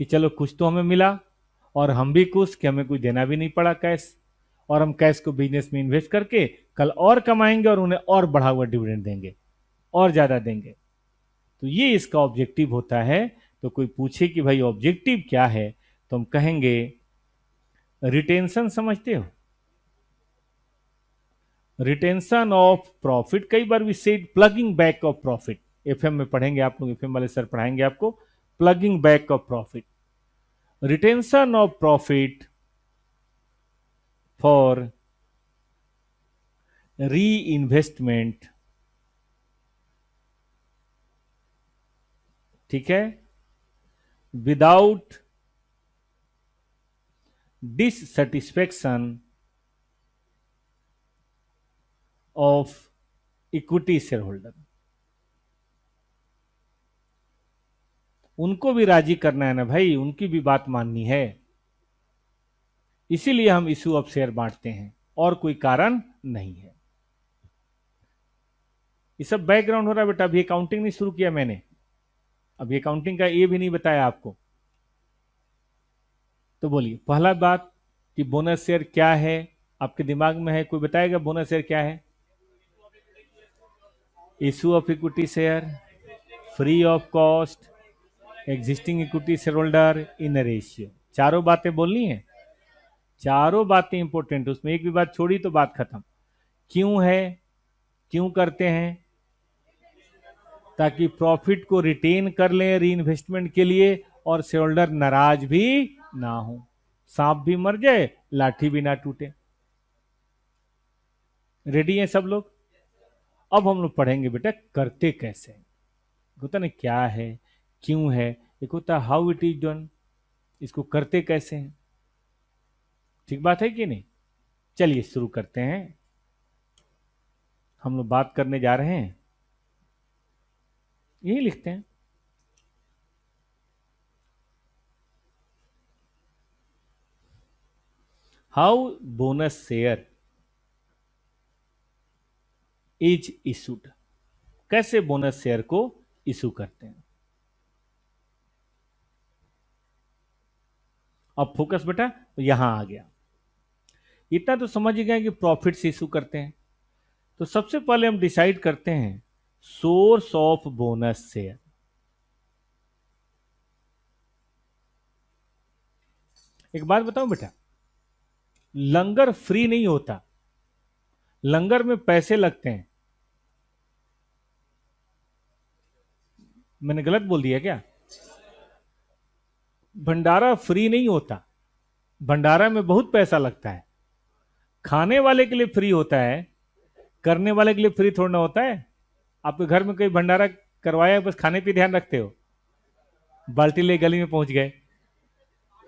कि चलो कुछ तो हमें मिला, और हम भी खुश कि हमें कुछ देना भी नहीं पड़ा कैश, और हम कैश को बिजनेस में इन्वेस्ट करके कल और कमाएंगे और उन्हें और बढ़ा हुआ डिविडेंड देंगे, और ज्यादा देंगे। तो ये इसका ऑब्जेक्टिव होता है। तो कोई पूछे कि भाई ऑब्जेक्टिव क्या है, तो हम कहेंगे रिटेंशन, समझते हो, रिटेंशन ऑफ प्रॉफिट, कई बार we said ploughing back of profit, FM में पढ़ेंगे आप लोग, एफएम वाले सर पढ़ाएंगे आपको ploughing back of profit, retention of profit for re investment, ठीक है, without dissatisfaction of equity share holder. उनको भी राजी करना है ना भाई, उनकी भी बात माननी है, इसीलिए हम इशू ऑफ शेयर बांटते हैं, और कोई कारण नहीं है। ये सब बैकग्राउंड हो रहा है बेटा, अभी अकाउंटिंग नहीं शुरू किया मैंने, अभी अकाउंटिंग का ये भी नहीं बताया आपको। तो बोलिए पहला बात कि बोनस शेयर क्या है, आपके दिमाग में है, कोई बताएगा बोनस शेयर क्या है? Issue of equity share free of cost, existing equity share holder in ratio, चारों बातें बोलनी है, चारों बातें इंपॉर्टेंट, उसमें एक भी बात छोड़ी तो बात खत्म। क्यों है, क्यों करते हैं? ताकि प्रॉफिट को रिटेन कर लें री इन्वेस्टमेंट के लिए, और शेयर होल्डर नाराज भी ना हो, सांप भी मर जाए लाठी भी ना टूटे। रेडी हैं सब लोग? अब हम लोग पढ़ेंगे बेटा करते कैसे, होता ना क्या है, क्यों है, एक होता हाउ इट इज डन, इसको करते कैसे हैं, ठीक बात है कि नहीं? चलिए शुरू करते हैं, हम लोग बात करने जा रहे हैं, यही लिखते हैं, how bonus share is issued, कैसे बोनस शेयर को इशू करते हैं। अब फोकस बेटा तो यहां आ गया, इतना तो समझ ही गए कि प्रॉफिट से इशू करते हैं। तो सबसे पहले हम डिसाइड करते हैं सोर्स ऑफ बोनस शेयर। एक बात बताऊं बेटा, लंगर फ्री नहीं होता, लंगर में पैसे लगते हैं। मैंने गलत बोल दिया क्या? भंडारा फ्री नहीं होता, भंडारा में बहुत पैसा लगता है, खाने वाले के लिए फ्री होता है, करने वाले के लिए फ्री थोड़ा ना होता है। आपके घर में कोई भंडारा करवाया, बस खाने पे ध्यान रखते हो, बाल्टी ले गली में पहुंच गए।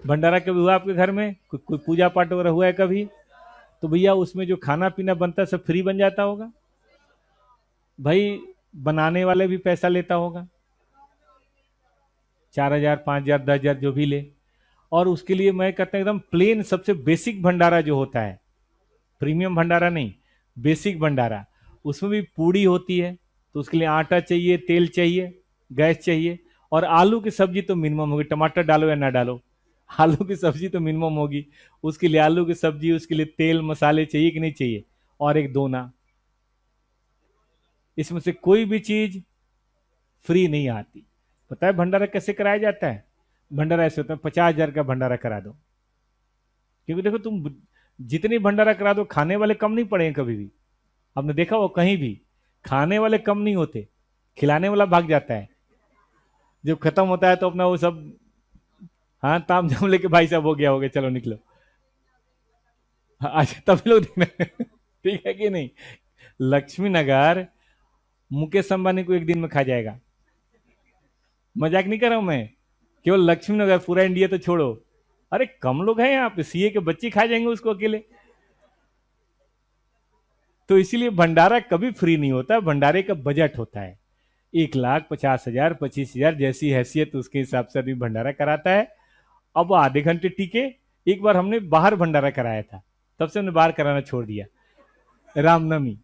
भंडारा कभी हुआ आपके घर में, कोई पूजा पाठ वगैरह हुआ है कभी? तो भैया उसमें जो खाना पीना बनता है सब फ्री बन जाता होगा भाई, बनाने वाले भी पैसा लेता होगा, 4,000 5,000 10,000 जो भी ले, और उसके लिए मैं कहता हूं एकदम प्लेन सबसे बेसिक भंडारा जो होता है, प्रीमियम भंडारा नहीं, बेसिक भंडारा, उसमें भी पूड़ी होती है, तो उसके लिए आटा चाहिए, तेल चाहिए, गैस चाहिए, और आलू की सब्जी तो मिनिमम होगी, टमाटर डालो या ना डालो, आलू की सब्जी तो मिनिमम होगी, उसके लिए आलू की सब्जी, उसके लिए तेल मसाले चाहिए कि नहीं चाहिए, और एक दोना, इसमें से कोई भी चीज फ्री नहीं आती। पता है भंडारा कैसे कराया जाता है? भंडारा ऐसे होता है, 50,000 का भंडारा करा दो, क्योंकि देखो तुम जितनी भंडारा करा दो, खाने वाले कम नहीं पड़े कभी भी, आपने देखा वो कहीं भी खाने वाले कम नहीं होते, खिलाने वाला भाग जाता है, जब खत्म होता है तो अपना वो सब, हाँ ताम झाम लेके भाई साहब हो गया चलो निकलो, हाँ, अच्छा तभी लोग देखना ठीक है कि नहीं? लक्ष्मी नगर मुकेश अंबानी को एक दिन में खा जाएगा, मजाक नहीं कर रहा हूं मैं, केवल लक्ष्मी नगर, पूरा इंडिया तो छोड़ो, अरे कम लोग हैं यहाँ पे, सीए के बच्चे खा जाएंगे उसको अकेले। तो इसीलिए भंडारा कभी फ्री नहीं होता, भंडारे का बजट होता है, 1,50,000 25,000 जैसी हैसियत उसके हिसाब से आदमी भंडारा कराता है। अब वो आधे घंटे टीके, एक बार हमने बाहर भंडारा कराया था, तब से हमने बाहर कराना छोड़ दिया, रामनवमी,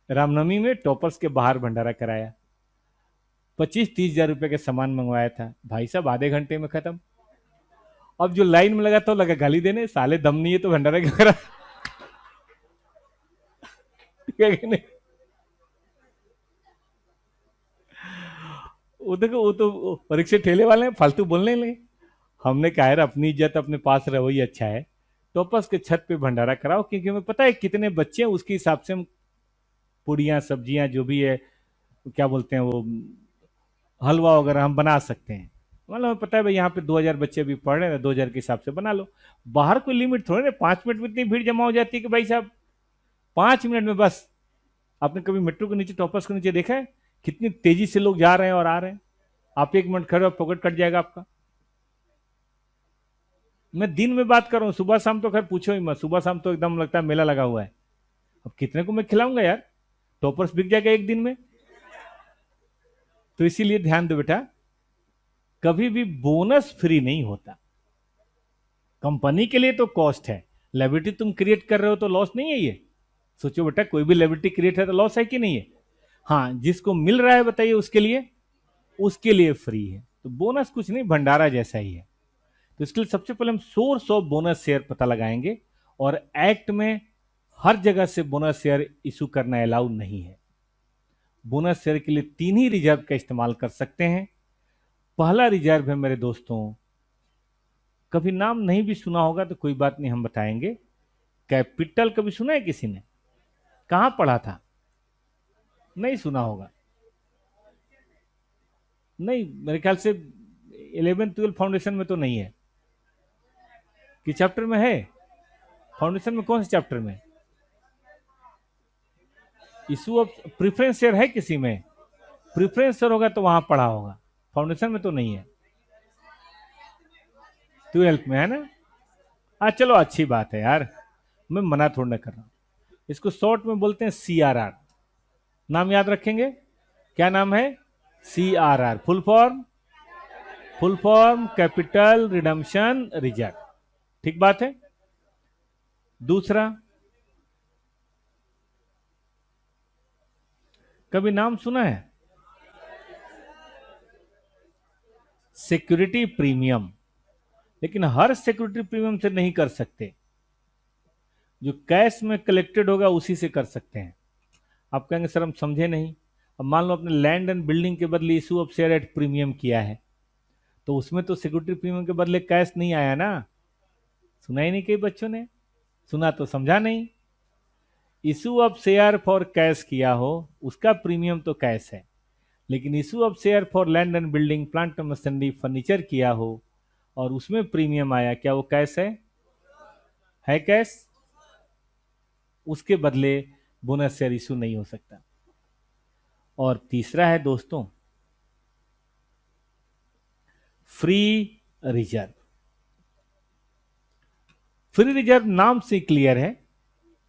रामनवमी में टॉपर्स के बाहर भंडारा कराया, 25-30 हजार रुपए का सामान मंगवाया था, भाई साहब आधे घंटे में खत्म। अब जो लाइन में लगा तो लगा गाली देने, साले दम नहीं है तो भंडारा क्यों करा ठीक है कि नहीं? वो देखो वो तो परीक्षा ठेले वाले हैं, फालतू बोलने लगे, हमने कहा यार अपनी इज्जत अपने पास रहो ही अच्छा है, टॉपर्स के छत पे भंडारा कराओ, क्योंकि हमें पता है कितने बच्चे हैं, उसके हिसाब से हम पूड़ियाँ सब्जियाँ जो भी है, क्या बोलते हैं वो, हलवा वगैरह हम बना सकते हैं। मतलब हमें पता है भाई यहाँ पे 2000 बच्चे भी पढ़ रहे हैं, 2000 के हिसाब से बना लो। बाहर कोई लिमिट थोड़ी ना, 5 मिनट में इतनी भीड़ जमा हो जाती है कि भाई साहब 5 मिनट में बस। आपने कभी मेट्रो के नीचे, टॉपर्स के नीचे देखा है कितनी तेजी से लोग जा रहे हैं और आ रहे हैं? आप 1 मिनट खड़े हो, पॉकेट कट जाएगा आपका। मैं दिन में बात कर रहा हूँ, सुबह शाम तो खैर पूछो ही मत, सुबह शाम तो एकदम लगता है मेला लगा हुआ है। अब कितने को मैं खिलाऊंगा यार, टॉपर्स बिक जाएगा एक दिन में। तो इसीलिए ध्यान दो बेटा, कभी भी बोनस फ्री नहीं होता। कंपनी के लिए तो कॉस्ट है, लायबिलिटी तुम क्रिएट कर रहे हो तो लॉस नहीं है ये। सोचो बेटा, कोई भी लायबिलिटी क्रिएट है तो लॉस है कि नहीं है? हाँ, जिसको मिल रहा है बताइए उसके लिए फ्री है। तो बोनस कुछ नहीं, भंडारा जैसा ही है। तो इसके लिए सबसे पहले हम सोर्स ऑफ बोनस शेयर पता लगाएंगे, और एक्ट में हर जगह से बोनस शेयर इशू करना अलाउ नहीं है। बोनस शेयर के लिए 3 ही रिजर्व का इस्तेमाल कर सकते हैं। पहला रिजर्व है मेरे दोस्तों, कभी नाम नहीं भी सुना होगा तो कोई बात नहीं, हम बताएंगे। कैपिटल कभी सुना है किसी ने? कहां पढ़ा था? नहीं सुना होगा। नहीं, मेरे ख्याल से 11th 12 फाउंडेशन में तो नहीं है। कि चैप्टर में है? फाउंडेशन में कौन से चैप्टर में? इशू ऑफ प्रेफरेंस शेयर है किसी में? प्रेफरेंस शेयर होगा तो वहां पढ़ा होगा, फाउंडेशन में तो नहीं है। 12th में है ना? चलो अच्छी बात है यार, मैं मना थोड़ा ना कर रहा हूं। इसको शॉर्ट में बोलते हैं CRR। नाम याद रखेंगे, क्या नाम है? CRR। Full form capital redemption reserve. ठीक बात है। दूसरा, कभी नाम सुना है? Security premium. लेकिन हर सिक्योरिटी प्रीमियम से नहीं कर सकते, जो कैश में कलेक्टेड होगा उसी से कर सकते हैं। आप कहेंगे सर हम समझे नहीं। अब मान लो अपने लैंड एंड बिल्डिंग के बदले issue of share at premium किया है, तो उसमें तो सिक्योरिटी प्रीमियम के बदले कैश नहीं आया ना। सुना ही नहीं कई बच्चों ने, सुना तो समझा नहीं। Issue of share for cash किया हो उसका प्रीमियम तो कैश है, लेकिन issue of share for land and building, plant and machinery, furniture किया हो और उसमें प्रीमियम आया, क्या वो कैश है? है कैश? उसके बदले बोनस शेयर इशू नहीं हो सकता। और तीसरा है दोस्तों, फ्री रिजर्व। फ्री रिजर्व नाम से क्लियर है।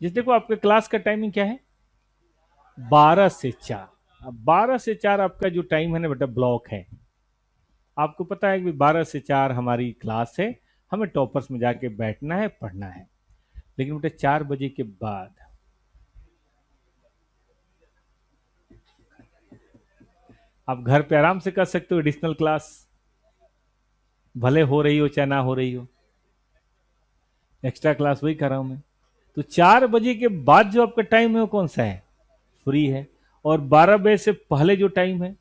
जिस देखो आपके क्लास का टाइमिंग क्या है, 12 से 4। अब 12 से 4 आपका जो टाइम है ना बेटा, ब्लॉक है। आपको पता है कि 12 से 4 हमारी क्लास है, हमें टॉपर्स में जाके बैठना है, पढ़ना है। लेकिन बेटा 4 बजे के बाद आप घर पे आराम से कर सकते हो एडिशनल क्लास, भले हो रही हो चाहे ना हो रही हो। एक्स्ट्रा क्लास वही कर रहा हूं मैं। तो 4 बजे के बाद जो आपका टाइम है वो कौन सा है? फ्री है। और 12 बजे से पहले जो टाइम है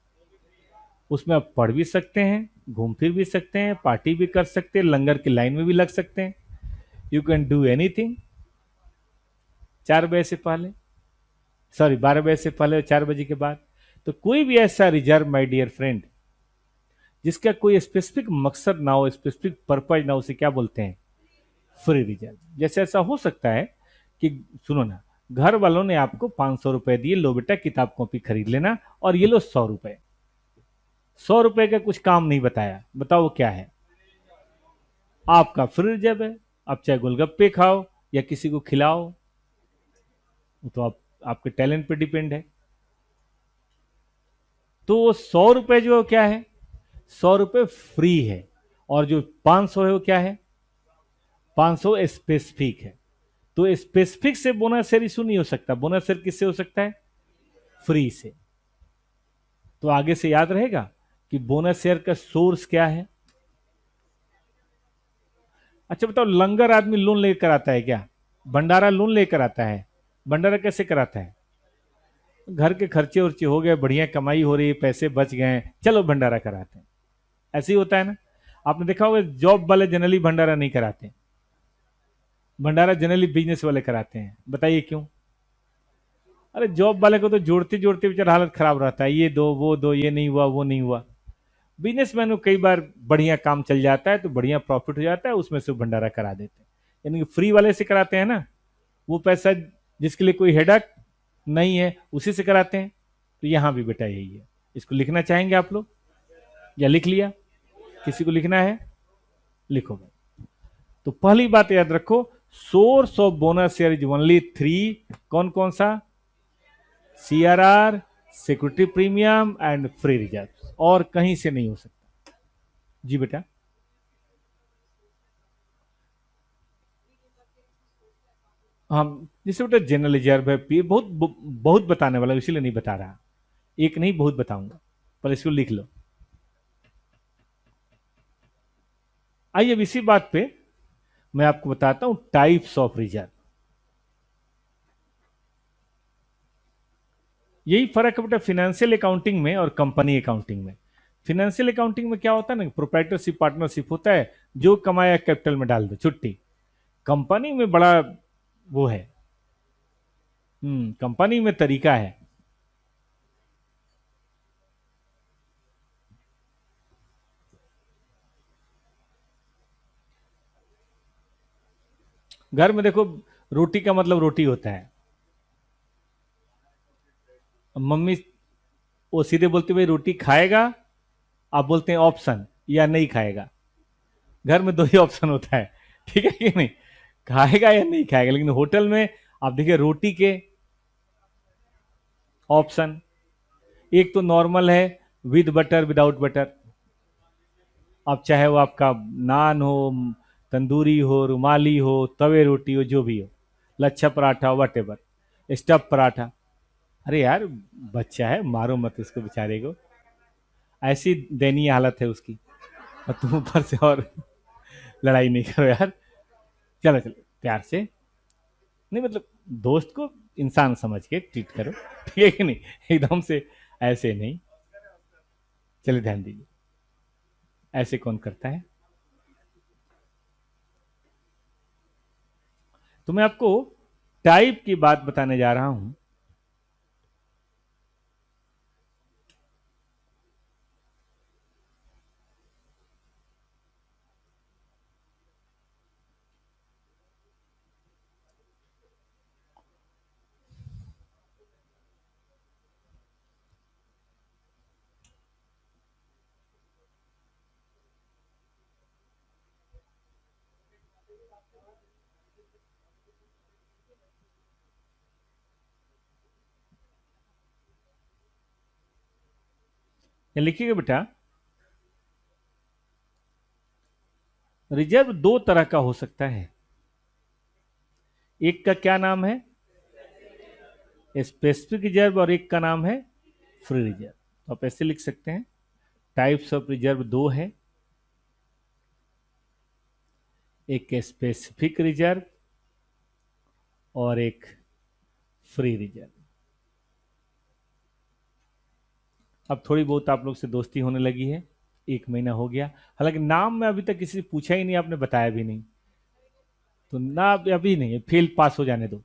उसमें आप पढ़ भी सकते हैं, घूम फिर भी सकते हैं, पार्टी भी कर सकते हैं, लंगर की लाइन में भी लग सकते हैं। यू कैन डू एनीथिंग 4 बजे से पहले, सॉरी 12 बजे से पहले और 4 बजे के बाद। तो कोई भी ऐसा रिजर्व माय डियर फ्रेंड जिसका कोई स्पेसिफिक मकसद ना हो, स्पेसिफिक पर्पज ना हो, उसे क्या बोलते हैं? Free reserve. जैसे ऐसा हो सकता है कि सुनो ना, घर वालों ने आपको 500 रुपए दिए, लो बेटा किताब कॉपी खरीद लेना, और ये लो 100 रुपए। 100 रुपए का कुछ काम नहीं बताया, बताओ वो क्या है? आपका फ्री रिजर्व है। आप चाहे गोलगप्पे खाओ या किसी को खिलाओ, तो आप आपके टैलेंट पे डिपेंड है। तो वो 100 रुपए जो है क्या है? 100 रुपए फ्री है। और जो 500 है वो क्या है? 500 स्पेसिफिक है। तो स्पेसिफिक से बोनस शेयर इशू नहीं हो सकता। बोनस शेयर किससे हो सकता है? फ्री से। तो आगे से याद रहेगा कि बोनस शेयर का सोर्स क्या है। अच्छा बताओ, लंगर आदमी लोन लेकर आता है क्या? भंडारा लोन लेकर आता है? भंडारा कैसे कराता है? घर के खर्चे उर्चे हो गए, बढ़िया कमाई हो रही है, पैसे बच गए, चलो भंडारा कराते हैं। ऐसे ही होता है ना। आपने देखा होगा जॉब वाले जनरली भंडारा नहीं कराते, भंडारा जनरली बिजनेस वाले कराते हैं। बताइए क्यों? अरे जॉब वाले को तो जोड़ते जोड़ते बेचारा हालत खराब रहता है, ये दो वो दो, ये नहीं हुआ वो नहीं हुआ। बिजनेसमैन को कई बार बढ़िया काम चल जाता है तो बढ़िया प्रॉफिट हो जाता है, उसमें से भंडारा करा देते हैं। यानी कि फ्री वाले से कराते हैं ना, वो पैसा जिसके लिए कोई हेडक नहीं है उसी से कराते हैं। तो यहाँ भी बेटा यही है। इसको लिखना चाहेंगे आप लोग या लिख लिया? किसी को लिखना है? लिखो भाई। तो पहली बात याद रखो, source of bonus share is only three. कौन कौन सा? CRR, security premium and free reserve, और कहीं से नहीं हो सकता। जी बेटा। हम जैसे बेटा जनरल रिजर्व है, बहुत बहुत बताने वाला इसीलिए नहीं बता रहा। एक नहीं बहुत बताऊंगा, पर इसको लिख लो। आइए अब इसी बात पे मैं आपको बताता हूं टाइप्स ऑफ रिजर्व। यही फर्क है बेटा फाइनेंशियल अकाउंटिंग में और कंपनी अकाउंटिंग में। फाइनेंशियल अकाउंटिंग में क्या होता है ना, प्रोप्राइटरशिप पार्टनरशिप होता है, जो कमाया कैपिटल में डाल दो छुट्टी। कंपनी में बड़ा वो है, कंपनी में तरीका है। घर में देखो, रोटी का मतलब रोटी होता है। मम्मी वो सीधे बोलती भाई रोटी खाएगा, आप बोलते हैं ऑप्शन या नहीं खाएगा। घर में दो ही ऑप्शन होता है, ठीक है कि नहीं? खाएगा या नहीं खाएगा। लेकिन होटल में आप देखिए रोटी के ऑप्शन, एक तो नॉर्मल है विद बटर विदाउट बटर। अब चाहे वो आपका नान हो, तंदूरी हो, रुमाली हो, तवे रोटी हो, जो भी हो, lachha paratha whatever, stuff paratha. अरे यार, बच्चा है, मारो मत उसको बेचारे को, ऐसी दयनीय हालत है उसकी, और तुम ऊपर से और लड़ाई नहीं करो यार। चलो चलो प्यार से, नहीं मतलब दोस्त को इंसान समझ के ट्रीट करो, ठीक है कि नहीं? एकदम से ऐसे नहीं। चलिए ध्यान दीजिए, ऐसे कौन करता है? तो मैं आपको टाइप की बात बताने जा रहा हूं। या लिखिएगा बेटा, रिजर्व दो तरह का हो सकता है। एक का क्या नाम है? स्पेसिफिक रिजर्व, और एक का नाम है फ्री रिजर्व। तो आप ऐसे लिख सकते हैं, टाइप्स ऑफ रिजर्व दो है, एक स्पेसिफिक रिजर्व और एक फ्री रिजर्व। अब थोड़ी बहुत आप लोग से दोस्ती होने लगी है, एक महीना हो गया। हालांकि नाम में अभी तक किसी से पूछा ही नहीं, आपने बताया भी नहीं। तो ना अभी नहीं, फेल पास हो जाने दो।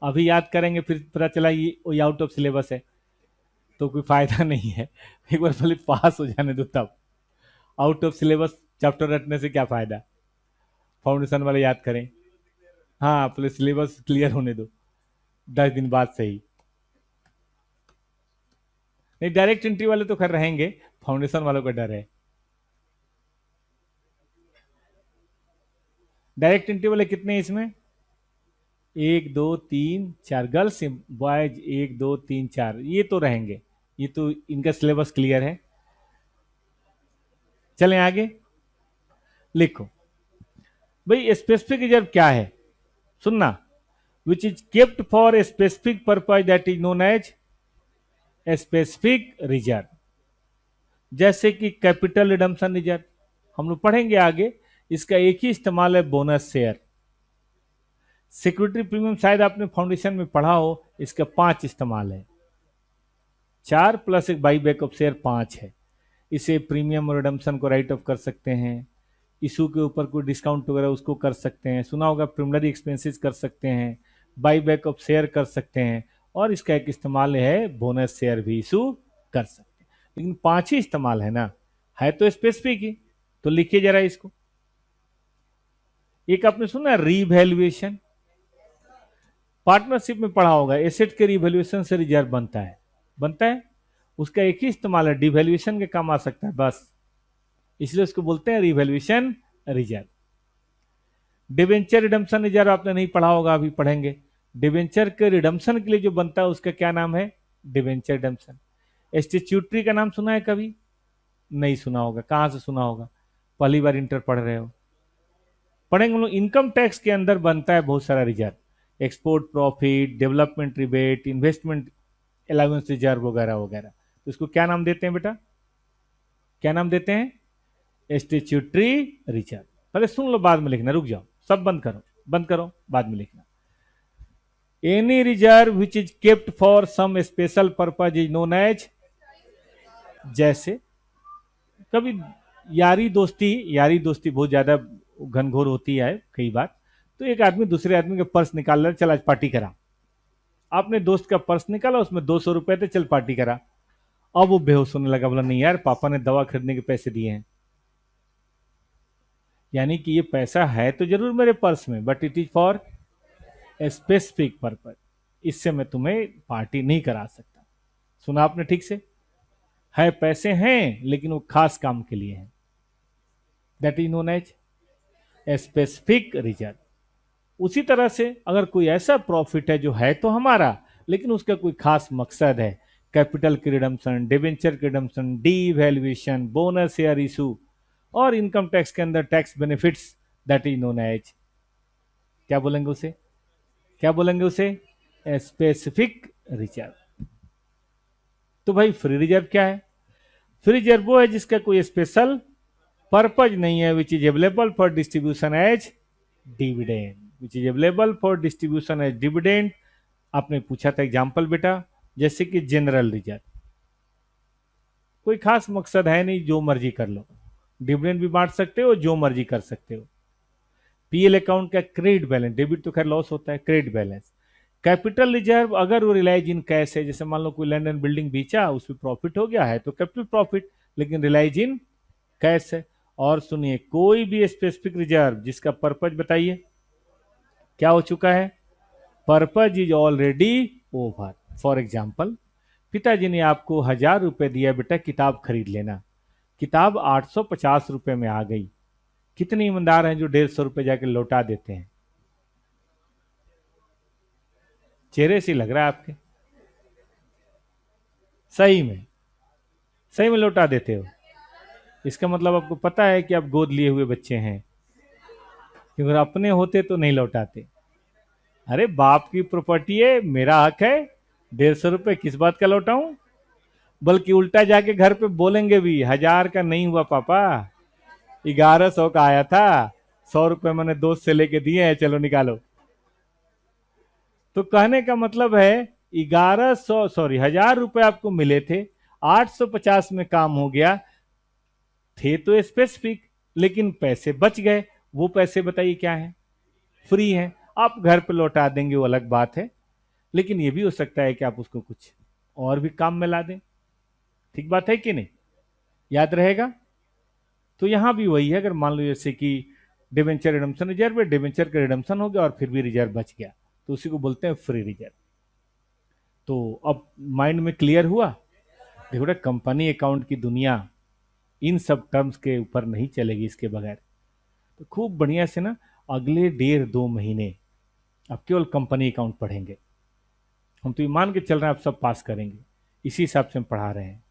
अभी याद करेंगे फिर पता चला ये आउट ऑफ सिलेबस है, तो कोई फायदा नहीं है। एक बार पहले पास हो जाने दो तब। आउट ऑफ सिलेबस चैप्टर रटने से क्या फायदा? फाउंडेशन वाले याद करें। हाँ, पहले सिलेबस क्लियर होने दो, 10 दिन बाद सही। नहीं, डायरेक्ट एंट्री वाले तो खैर रहेंगे, फाउंडेशन वालों का डर है। डायरेक्ट एंट्री वाले कितने हैं इसमें? एक दो तीन चार, गर्ल्स बॉयज एक दो तीन चार, ये तो रहेंगे। ये तो इनका सिलेबस क्लियर है। चलें आगे। लिखो भाई, स्पेसिफिक रिजर्व क्या है? सुनना, which is kept for a specific purpose that is known as specific reserve. जैसे कि कैपिटल रिडम्पशन रिजर्व, हम लोग पढ़ेंगे आगे। इसका एक ही इस्तेमाल है, बोनस शेयर। सिक्योरिटी प्रीमियम शायद आपने फाउंडेशन में पढ़ा हो, इसका 5 इस्तेमाल है। 4 प्लस एक बाई बैक ऑफ शेयर 5 है। इसे प्रीमियम और रिडम्पशन को राइट ऑफ कर सकते हैं, इशू के ऊपर कोई डिस्काउंट वगैरह उसको कर सकते हैं, सुना होगा प्रिमिलरी एक्सपेंसेस कर सकते हैं, बाई बैक ऑफ शेयर कर सकते हैं, और इसका एक इस्तेमाल है बोनस शेयर भी इशू कर सकते हैं। लेकिन 5 ही इस्तेमाल है ना, है तो स्पेसिफिक ही। तो लिखिए जरा इसको। एक आपने सुना रीवैल्यूएशन, पार्टनरशिप में पढ़ा होगा, एसेट के रिवैल्यूएशन से रिजर्व बनता है, बनता है। उसका एक ही इस्तेमाल है, डिवैल्यूएशन के काम आ सकता है बस, इसलिए उसको बोलते हैं revaluation reserve. Debenture redemption reserve आपने नहीं पढ़ा होगा, अभी पढ़ेंगे। डिवेंचर के रिडम्पशन के लिए जो बनता है उसका क्या नाम है, डिवेंचर रिडम्पशन। स्टैट्यूटरी का नाम सुना है कभी, नहीं सुना होगा, कहां से सुना होगा, पहली बार इंटर पढ़ रहे हो। पढ़ेंगे हम लोग। इनकम टैक्स के अंदर बनता है बहुत सारा reserve, export profit, development rebate, investment allowance reserve वगैरह वगैरह। तो इसको क्या नाम देते हैं बेटा, क्या नाम देते हैं, स्टैट्यूटरी रिजर्व। पहले सुन लो, बाद में लिखना, रुक जाओ, सब बंद करो, बंद करो, बाद में लिखना। Any reserve which is kept for some special purpose is known as, जैसे कभी यारी दोस्ती बहुत ज्यादा घनघोर होती है कई बार, तो एक आदमी दूसरे आदमी का पर्स निकाल रहा है, चल आज पार्टी करा। आपने दोस्त का पर्स निकाला, उसमें 200 रुपए थे, चल पार्टी करा। अब वो बेहोश होने लगा, बोला नहीं यार पापा ने दवा खरीदने के पैसे दिए हैं। यानी कि ये पैसा है तो जरूर मेरे पर्स में, but it is for a specific purpose, इससे मैं तुम्हें पार्टी नहीं करा सकता। सुना आपने ठीक से, है पैसे हैं लेकिन वो खास काम के लिए हैं, that is known as a specific reserve. उसी तरह से अगर कोई ऐसा प्रॉफिट है जो है तो हमारा, लेकिन उसका कोई खास मकसद है, कैपिटल की रिडम्पशन, डिवेंचर की redemption, devaluation, bonus share issue, और इनकम टैक्स के अंदर tax benefits, that is known as, क्या बोलेंगे उसे, क्या बोलेंगे उसे, स्पेसिफिक रिजर्व। तो भाई फ्री रिजर्व क्या है, फ्री रिजर्व वो है जिसका कोई स्पेशल पर्पज नहीं है, which is available for distribution as dividend, which is available for distribution as dividend. आपने पूछा था एग्जांपल बेटा, जैसे कि जनरल रिजर्व, कोई खास मकसद है नहीं, जो मर्जी कर लो, डिविडेंड भी बांट सकते हो, जो मर्जी कर सकते हो। पीएल अकाउंट का क्रेडिट बैलेंस, डेबिट तो खैर लॉस होता है, क्रेडिट बैलेंस। कैपिटल रिजर्व अगर वो रिलाइज इन कैश है, जैसे मान लो कोई लैंड एंड बिल्डिंग बेचा, उसमें प्रॉफिट हो गया है तो कैपिटल प्रॉफिट, लेकिन रिलाइज इन कैश है। और सुनिए, कोई भी स्पेसिफिक रिजर्व जिसका पर्पज बताइए क्या हो चुका है, purpose is already over. For example, पिताजी ने आपको 1000 रुपए दिया, बेटा किताब खरीद लेना, किताब 850 रुपए में आ गई। कितने ईमानदार हैं जो 150 रुपए जाके लौटा देते हैं, चेहरे से लग रहा है आपके, सही में, सही में लौटा देते हो। इसका मतलब आपको पता है कि आप गोद लिए हुए बच्चे हैं, क्योंकि अगर अपने होते तो नहीं लौटाते। अरे बाप की प्रॉपर्टी है, मेरा हक है, 150 रुपए किस बात का लौटाऊं। बल्कि उल्टा जाके घर पे बोलेंगे भी, 1000 का नहीं हुआ पापा, 1100 का आया था, 100 रुपए मैंने दोस्त से लेके दिए हैं, चलो निकालो। तो कहने का मतलब है 1100, सॉरी 1000 रुपए आपको मिले थे, 850 में काम हो गया, थे तो स्पेसिफिक, लेकिन पैसे बच गए। वो पैसे बताइए क्या है, फ्री है। आप घर पे लौटा देंगे वो अलग बात है, लेकिन ये भी हो सकता है कि आप उसको कुछ और भी काम में ला दें। ठीक बात है कि नहीं, याद रहेगा। तो यहां भी वही है, अगर मान लो जैसे कि डिवेंचर रिडम्पशन रिजर्व है, डिवेंचर का रिडम्पशन हो गया और फिर भी रिजर्व बच गया, तो उसी को बोलते हैं फ्री रिजर्व। तो अब माइंड में क्लियर हुआ। देखो ना, कंपनी अकाउंट की दुनिया इन सब टर्म्स के ऊपर नहीं चलेगी इसके बगैर। तो खूब बढ़िया से ना, अगले 1.5-2 महीने आप केवल कंपनी अकाउंट पढ़ेंगे। हम तो ये मान के चल रहे हैं आप सब पास करेंगे, इसी हिसाब से हम पढ़ा रहे हैं।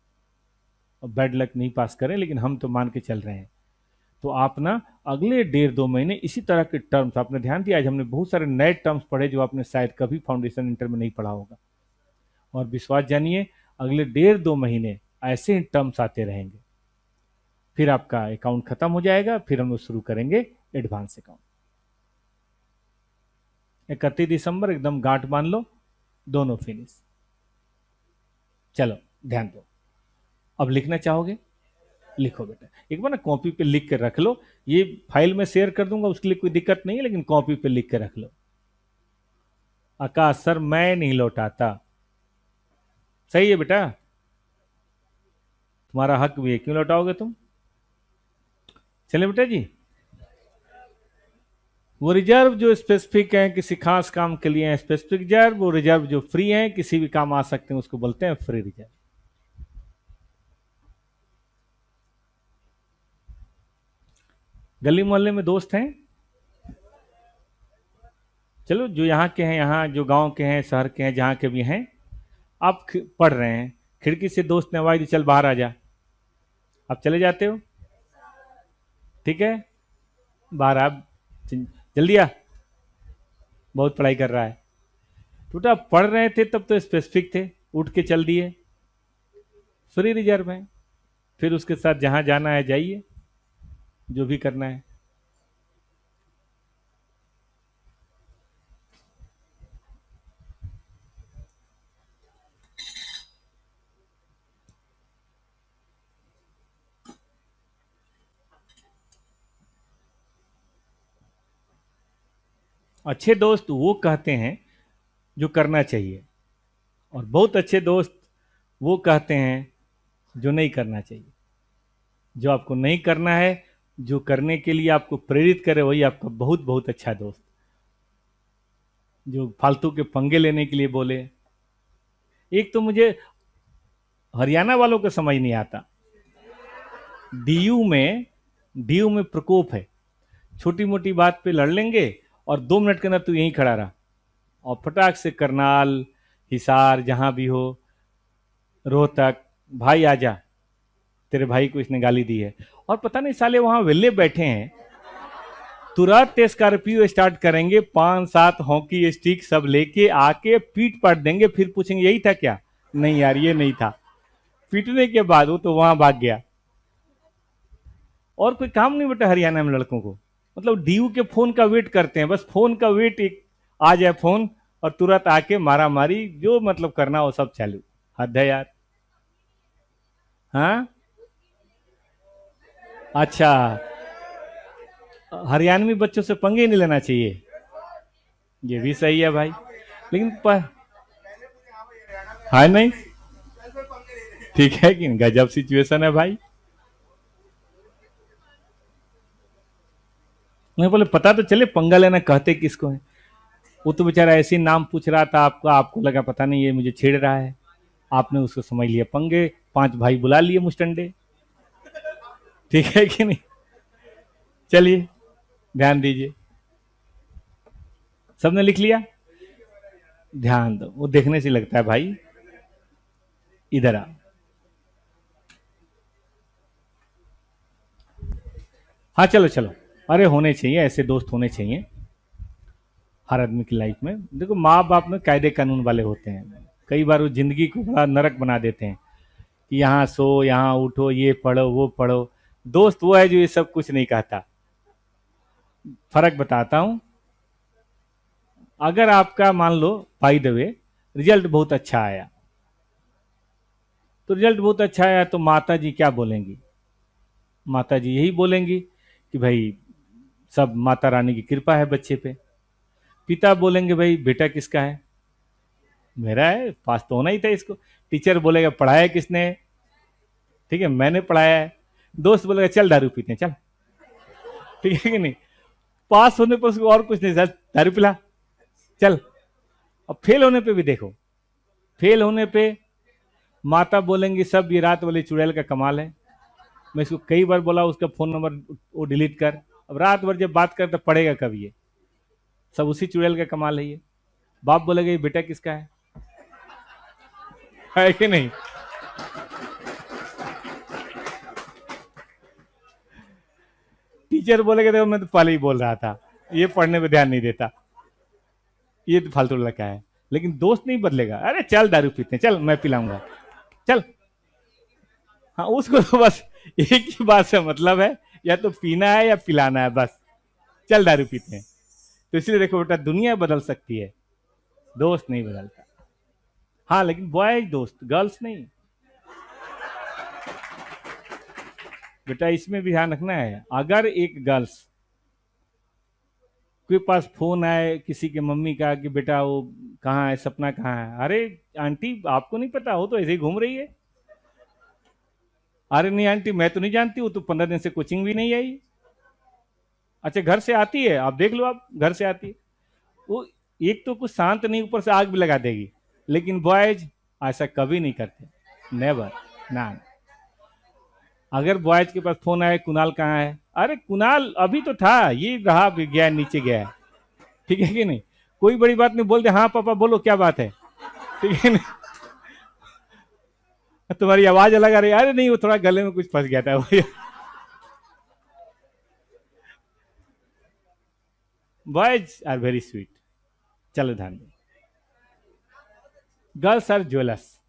और बैड लक नहीं पास करें, लेकिन हम तो मान के चल रहे हैं। तो आप ना अगले 1.5-2 महीने इसी तरह के टर्म्स, आपने ध्यान दिया आज हमने बहुत सारे नए टर्म्स पढ़े जो आपने शायद कभी फाउंडेशन इंटर में नहीं पढ़ा होगा। और विश्वास जानिए, अगले 1.5-2 महीने ऐसे ही टर्म्स आते रहेंगे, फिर आपका अकाउंट खत्म हो जाएगा, फिर हम लोग शुरू करेंगे एडवांस अकाउंट। 31 दिसंबर एकदम गांठ बांध लो, दोनों फिनिश। चलो ध्यान दो, अब लिखना चाहोगे, लिखो बेटा, एक बार ना कॉपी पे लिख के रख लो। ये फाइल में शेयर कर दूंगा, उसके लिए कोई दिक्कत नहीं है, लेकिन कॉपी पे लिख के रख लो। आकाश सर मैं नहीं लौटाता, सही है बेटा, तुम्हारा हक भी है, क्यों लौटाओगे तुम। चले बेटा जी। वो रिजर्व जो स्पेसिफिक है किसी खास काम के लिए है स्पेसिफिक रिजर्व, वो रिजर्व जो फ्री है किसी भी काम आ सकते हैं उसको बोलते हैं फ्री रिजर्व। गली मोहल्ले में दोस्त हैं, चलो जो यहाँ के हैं, यहाँ जो गांव के हैं, शहर के हैं, जहाँ के भी हैं, आप पढ़ रहे हैं, खिड़की से दोस्त ने आवाज दी चल बाहर आ जा, आप चले जाते हो, ठीक है, बाहर आप जल्दी आ, बहुत पढ़ाई कर रहा है। तो आप पढ़ रहे थे तब तो स्पेसिफिक थे, उठ के चल दिए, फ्री रिजर्व है, फिर उसके साथ जहां जाना है जाइए, जो भी करना है। अच्छे दोस्त वो कहते हैं जो करना चाहिए, और बहुत अच्छे दोस्त वो कहते हैं जो नहीं करना चाहिए। जो आपको नहीं करना है, जो करने के लिए आपको प्रेरित करे, वही आपका बहुत बहुत अच्छा दोस्त। जो फालतू के पंगे लेने के लिए बोले, एक तो मुझे हरियाणा वालों को समझ नहीं आता, डीयू में डीयू में प्रकोप है, छोटी मोटी बात पे लड़ लेंगे और 2 मिनट के अंदर तू यहीं खड़ा रहा, और फटाक से करनाल, हिसार, जहां भी हो, रोहतक, भाई आजा, तेरे भाई को इसने गाली दी है, और पता नहीं साले वहां वेले बैठे हैं, तुरंत स्कॉर्पियो स्टार्ट करेंगे, 5-7 हॉकी स्टिक सब लेके आके पीट पाट देंगे, फिर पूछेंगे यही था क्या, नहीं यार ये नहीं था, पीटने के बाद वो तो वहां भाग गया। और कोई काम नहीं बेटा हरियाणा में लड़कों को, मतलब डीयू के फोन का वेट करते हैं, बस फोन का वेट, एक आ जाए फोन और तुरंत आके मारा मारी, जो मतलब करना हो सब चालू। हद है यार। हाँ, अच्छा, हरियाणवी बच्चों से पंगे नहीं लेना चाहिए, ये भी सही है भाई, लेकिन है नहीं, ठीक है कि गजब सिचुएशन है भाई। मुझे बोले पता तो चले पंगा लेना कहते किसको है, वो तो बेचारा ऐसे ही नाम पूछ रहा था आपका, आपको लगा पता नहीं ये मुझे छेड़ रहा है, आपने उसको समझ लिया पंगे, 5 भाई बुला लिए मुस्टंडे, ठीक है कि नहीं। चलिए, ध्यान दीजिए, सबने लिख लिया, ध्यान दो, वो देखने से लगता है भाई, इधर आ, हाँ चलो चलो, अरे होने चाहिए ऐसे दोस्त, होने चाहिए हर आदमी की लाइफ में। देखो माँ बाप में कायदे कानून वाले होते हैं, कई बार वो जिंदगी को बड़ा नरक बना देते हैं, कि यहाँ सो, यहाँ उठो, ये पढ़ो वो पढ़ो। दोस्त वो है जो ये सब कुछ नहीं कहता। फर्क बताता हूँ, अगर आपका मान लो बाय द वे रिजल्ट बहुत अच्छा आया, तो रिजल्ट बहुत अच्छा आया तो माता जी क्या बोलेंगी, माता जी यही बोलेंगी कि भाई सब माता रानी की कृपा है बच्चे पे। पिता बोलेंगे भाई बेटा किसका है, मेरा है, पास तो होना ही था इसको। टीचर बोलेगा पढ़ाया किसने, ठीक है मैंने पढ़ाया है। दोस्त बोलेगा चल दारू पीते हैं चल, ठीक है कि नहीं। पास होने पर उसको और कुछ नहीं, सर दारू पिला चल। अब फेल होने पे भी देखो, फेल होने पे माता बोलेंगी सब ये रात वाली चुड़ैल का कमाल है, मैं इसको कई बार बोला उसका फोन नंबर वो डिलीट कर, अब रात भर जब बात कर तो पड़ेगा कब ये, सब उसी चुड़ैल का कमाल है ये। बाप बोलेगा ये बेटा किसका है कि नहीं। टीचर बोलेगा देखो मैं तो पहले ही बोल रहा था, ये पढ़ने पे ध्यान नहीं देता, ये तो फालतू लड़का है। लेकिन दोस्त नहीं बदलेगा, अरे चल दारू पीते हैं चल मैं पिलाऊंगा चल। हाँ उसको तो बस एक ही बात से मतलब है, या तो पीना है या पिलाना है बस, चल दारू पीते हैं। तो इसलिए देखो बेटा दुनिया बदल सकती है, दोस्त नहीं बदलता। हाँ लेकिन बॉयज दोस्त, गर्ल्स नहीं। बेटा इसमें भी ध्यान रखना है, अगर एक गर्ल्स कोई पास फोन आए किसी के मम्मी का कि बेटा वो कहाँ है, सपना कहाँ है, अरे आंटी आपको नहीं पता, वो तो ऐसे ही घूम रही है। अरे नहीं आंटी मैं तो नहीं जानती, वो तो 15 दिन से कोचिंग भी नहीं आई। अच्छा घर से आती है, आप देख लो, आप घर से आती है वो, एक तो कुछ शांत नहीं, ऊपर से आग भी लगा देगी। लेकिन बॉयज ऐसा कभी नहीं करते, नेवर, ना। अगर बॉयज के पास फोन आए कुणाल कहाँ है, अरे कुणाल अभी तो था, ये रहा भी गया, नीचे गया है, ठीक है कि नहीं। कोई बड़ी बात नहीं, बोल दे हाँ पापा बोलो क्या बात है, ठीक है नहीं। तुम्हारी आवाज अलग आ रही है, अरे नहीं वो थोड़ा गले में कुछ फंस गया था वो। Boys are very sweet. चलो ध्यान दो, girls are jewellers,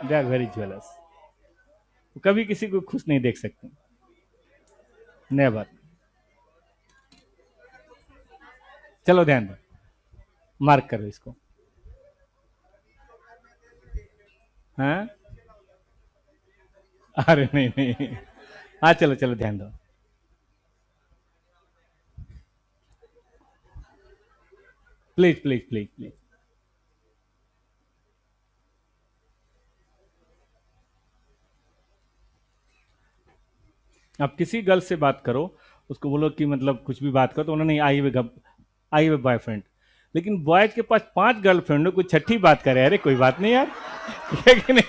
they are very jewellers. कभी किसी को खुश नहीं देख सकते, नेवर। चलो ध्यान दो, मार्क करो इसको। हाँ, अरे नहीं नहीं, हाँ चलो चलो ध्यान दो। Please please please please. आप किसी गर्ल से बात करो, उसको बोलो कि मतलब कुछ भी बात करो, तो उन्होंने आई हुए आई हुए बॉयफ्रेंड। लेकिन बॉयज के पास 5 गर्लफ्रेंड हो, कोई छठी बात करे, अरे कोई बात नहीं यार, ठीक है कि नहीं।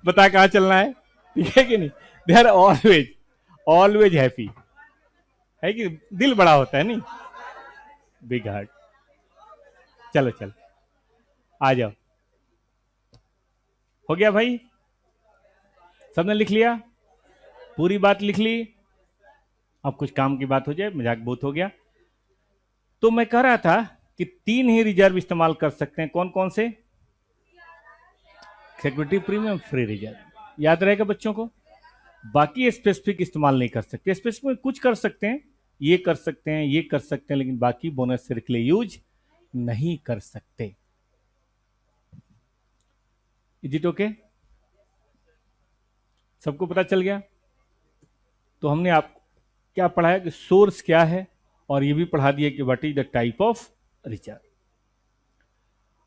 बता कहाँ चलना है, ठीक है कि नहीं। They are always, always happy, है कि दिल बड़ा होता है नहीं, बिग हार्ट। चलो चलो, आ जाओ। हो गया भाई, सबने लिख लिया, पूरी बात लिख ली। अब कुछ काम की बात हो जाए, मजाक बहुत हो गया। तो मैं कह रहा था कि 3 ही रिजर्व इस्तेमाल कर सकते हैं, कौन कौन से। सिक्योरिटी प्रीमियम, फ्री रिजर्व, याद रहेगा बच्चों को। बाकी स्पेसिफिक इस्तेमाल नहीं कर सकते, स्पेसिफिक में कुछ कर सकते हैं, ये कर सकते हैं, ये कर सकते हैं, लेकिन बाकी बोनस शेयर के लिए यूज नहीं कर सकते। इज इट ओके, सबको पता चल गया। तो हमने आप क्या पढ़ा है कि सोर्स क्या है, और ये भी पढ़ा दिया कि what is the type of reserve.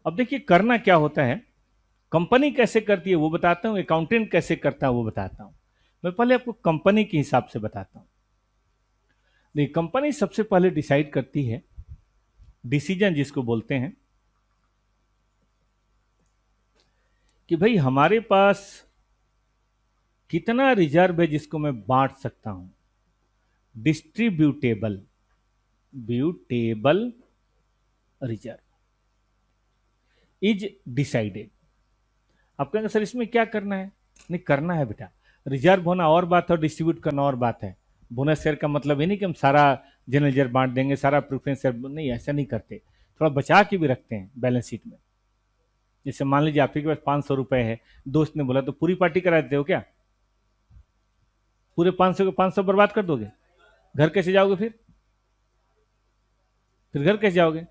अब देखिए करना क्या होता है, कंपनी कैसे करती है वो बताता हूं, अकाउंटेंट कैसे करता है वो बताता हूं। मैं पहले आपको कंपनी के हिसाब से बताता हूं। देखिए कंपनी सबसे पहले डिसाइड करती है, डिसीजन जिसको बोलते हैं, कि भाई हमारे पास कितना रिजर्व है जिसको मैं बांट सकता हूं। Distributable, bootable reserve is decided. आप कहेंगे सर इसमें क्या करना है, नहीं करना है बेटा। रिजर्व होना और बात है और डिस्ट्रीब्यूट करना और बात है। बोनस शेयर का मतलब ये नहीं कि हम सारा जनरल शेयर बांट देंगे, सारा प्रेफरेंस शेयर नहीं, ऐसा नहीं करते। थोड़ा बचा के भी रखते हैं बैलेंस शीट में। जैसे मान लीजिए आपके पास 500 रुपए है, दोस्त ने बोला तो पूरी पार्टी करा देते हो क्या, पूरे 500 के 500 बर्बाद कर दोगे, घर कैसे जाओगे फिर घर कैसे जाओगे।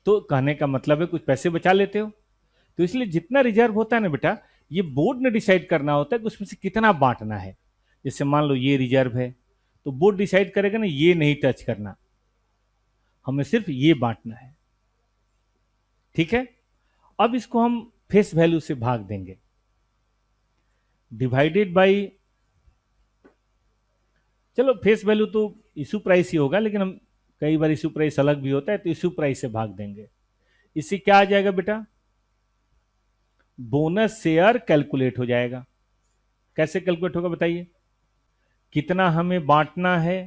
तो कहने का मतलब है कुछ पैसे बचा लेते हो। तो इसलिए जितना रिजर्व होता है ना बेटा, ये बोर्ड ने डिसाइड करना होता है कि उसमें से कितना बांटना है। जैसे मान लो ये रिजर्व है, तो बोर्ड डिसाइड करेगा ना ये नहीं टच करना, हमें सिर्फ ये बांटना है, ठीक है। अब इसको हम फेस वैल्यू से भाग देंगे, डिवाइडेड बाई, चलो फेस वैल्यू तो इशू प्राइस ही होगा, लेकिन हम कई बार इशू प्राइस अलग भी होता है, तो इशू प्राइस से भाग देंगे। इससे क्या आ जाएगा बेटा, बोनस शेयर कैलकुलेट हो जाएगा। कैसे कैलकुलेट होगा बताइए, कितना हमें बांटना है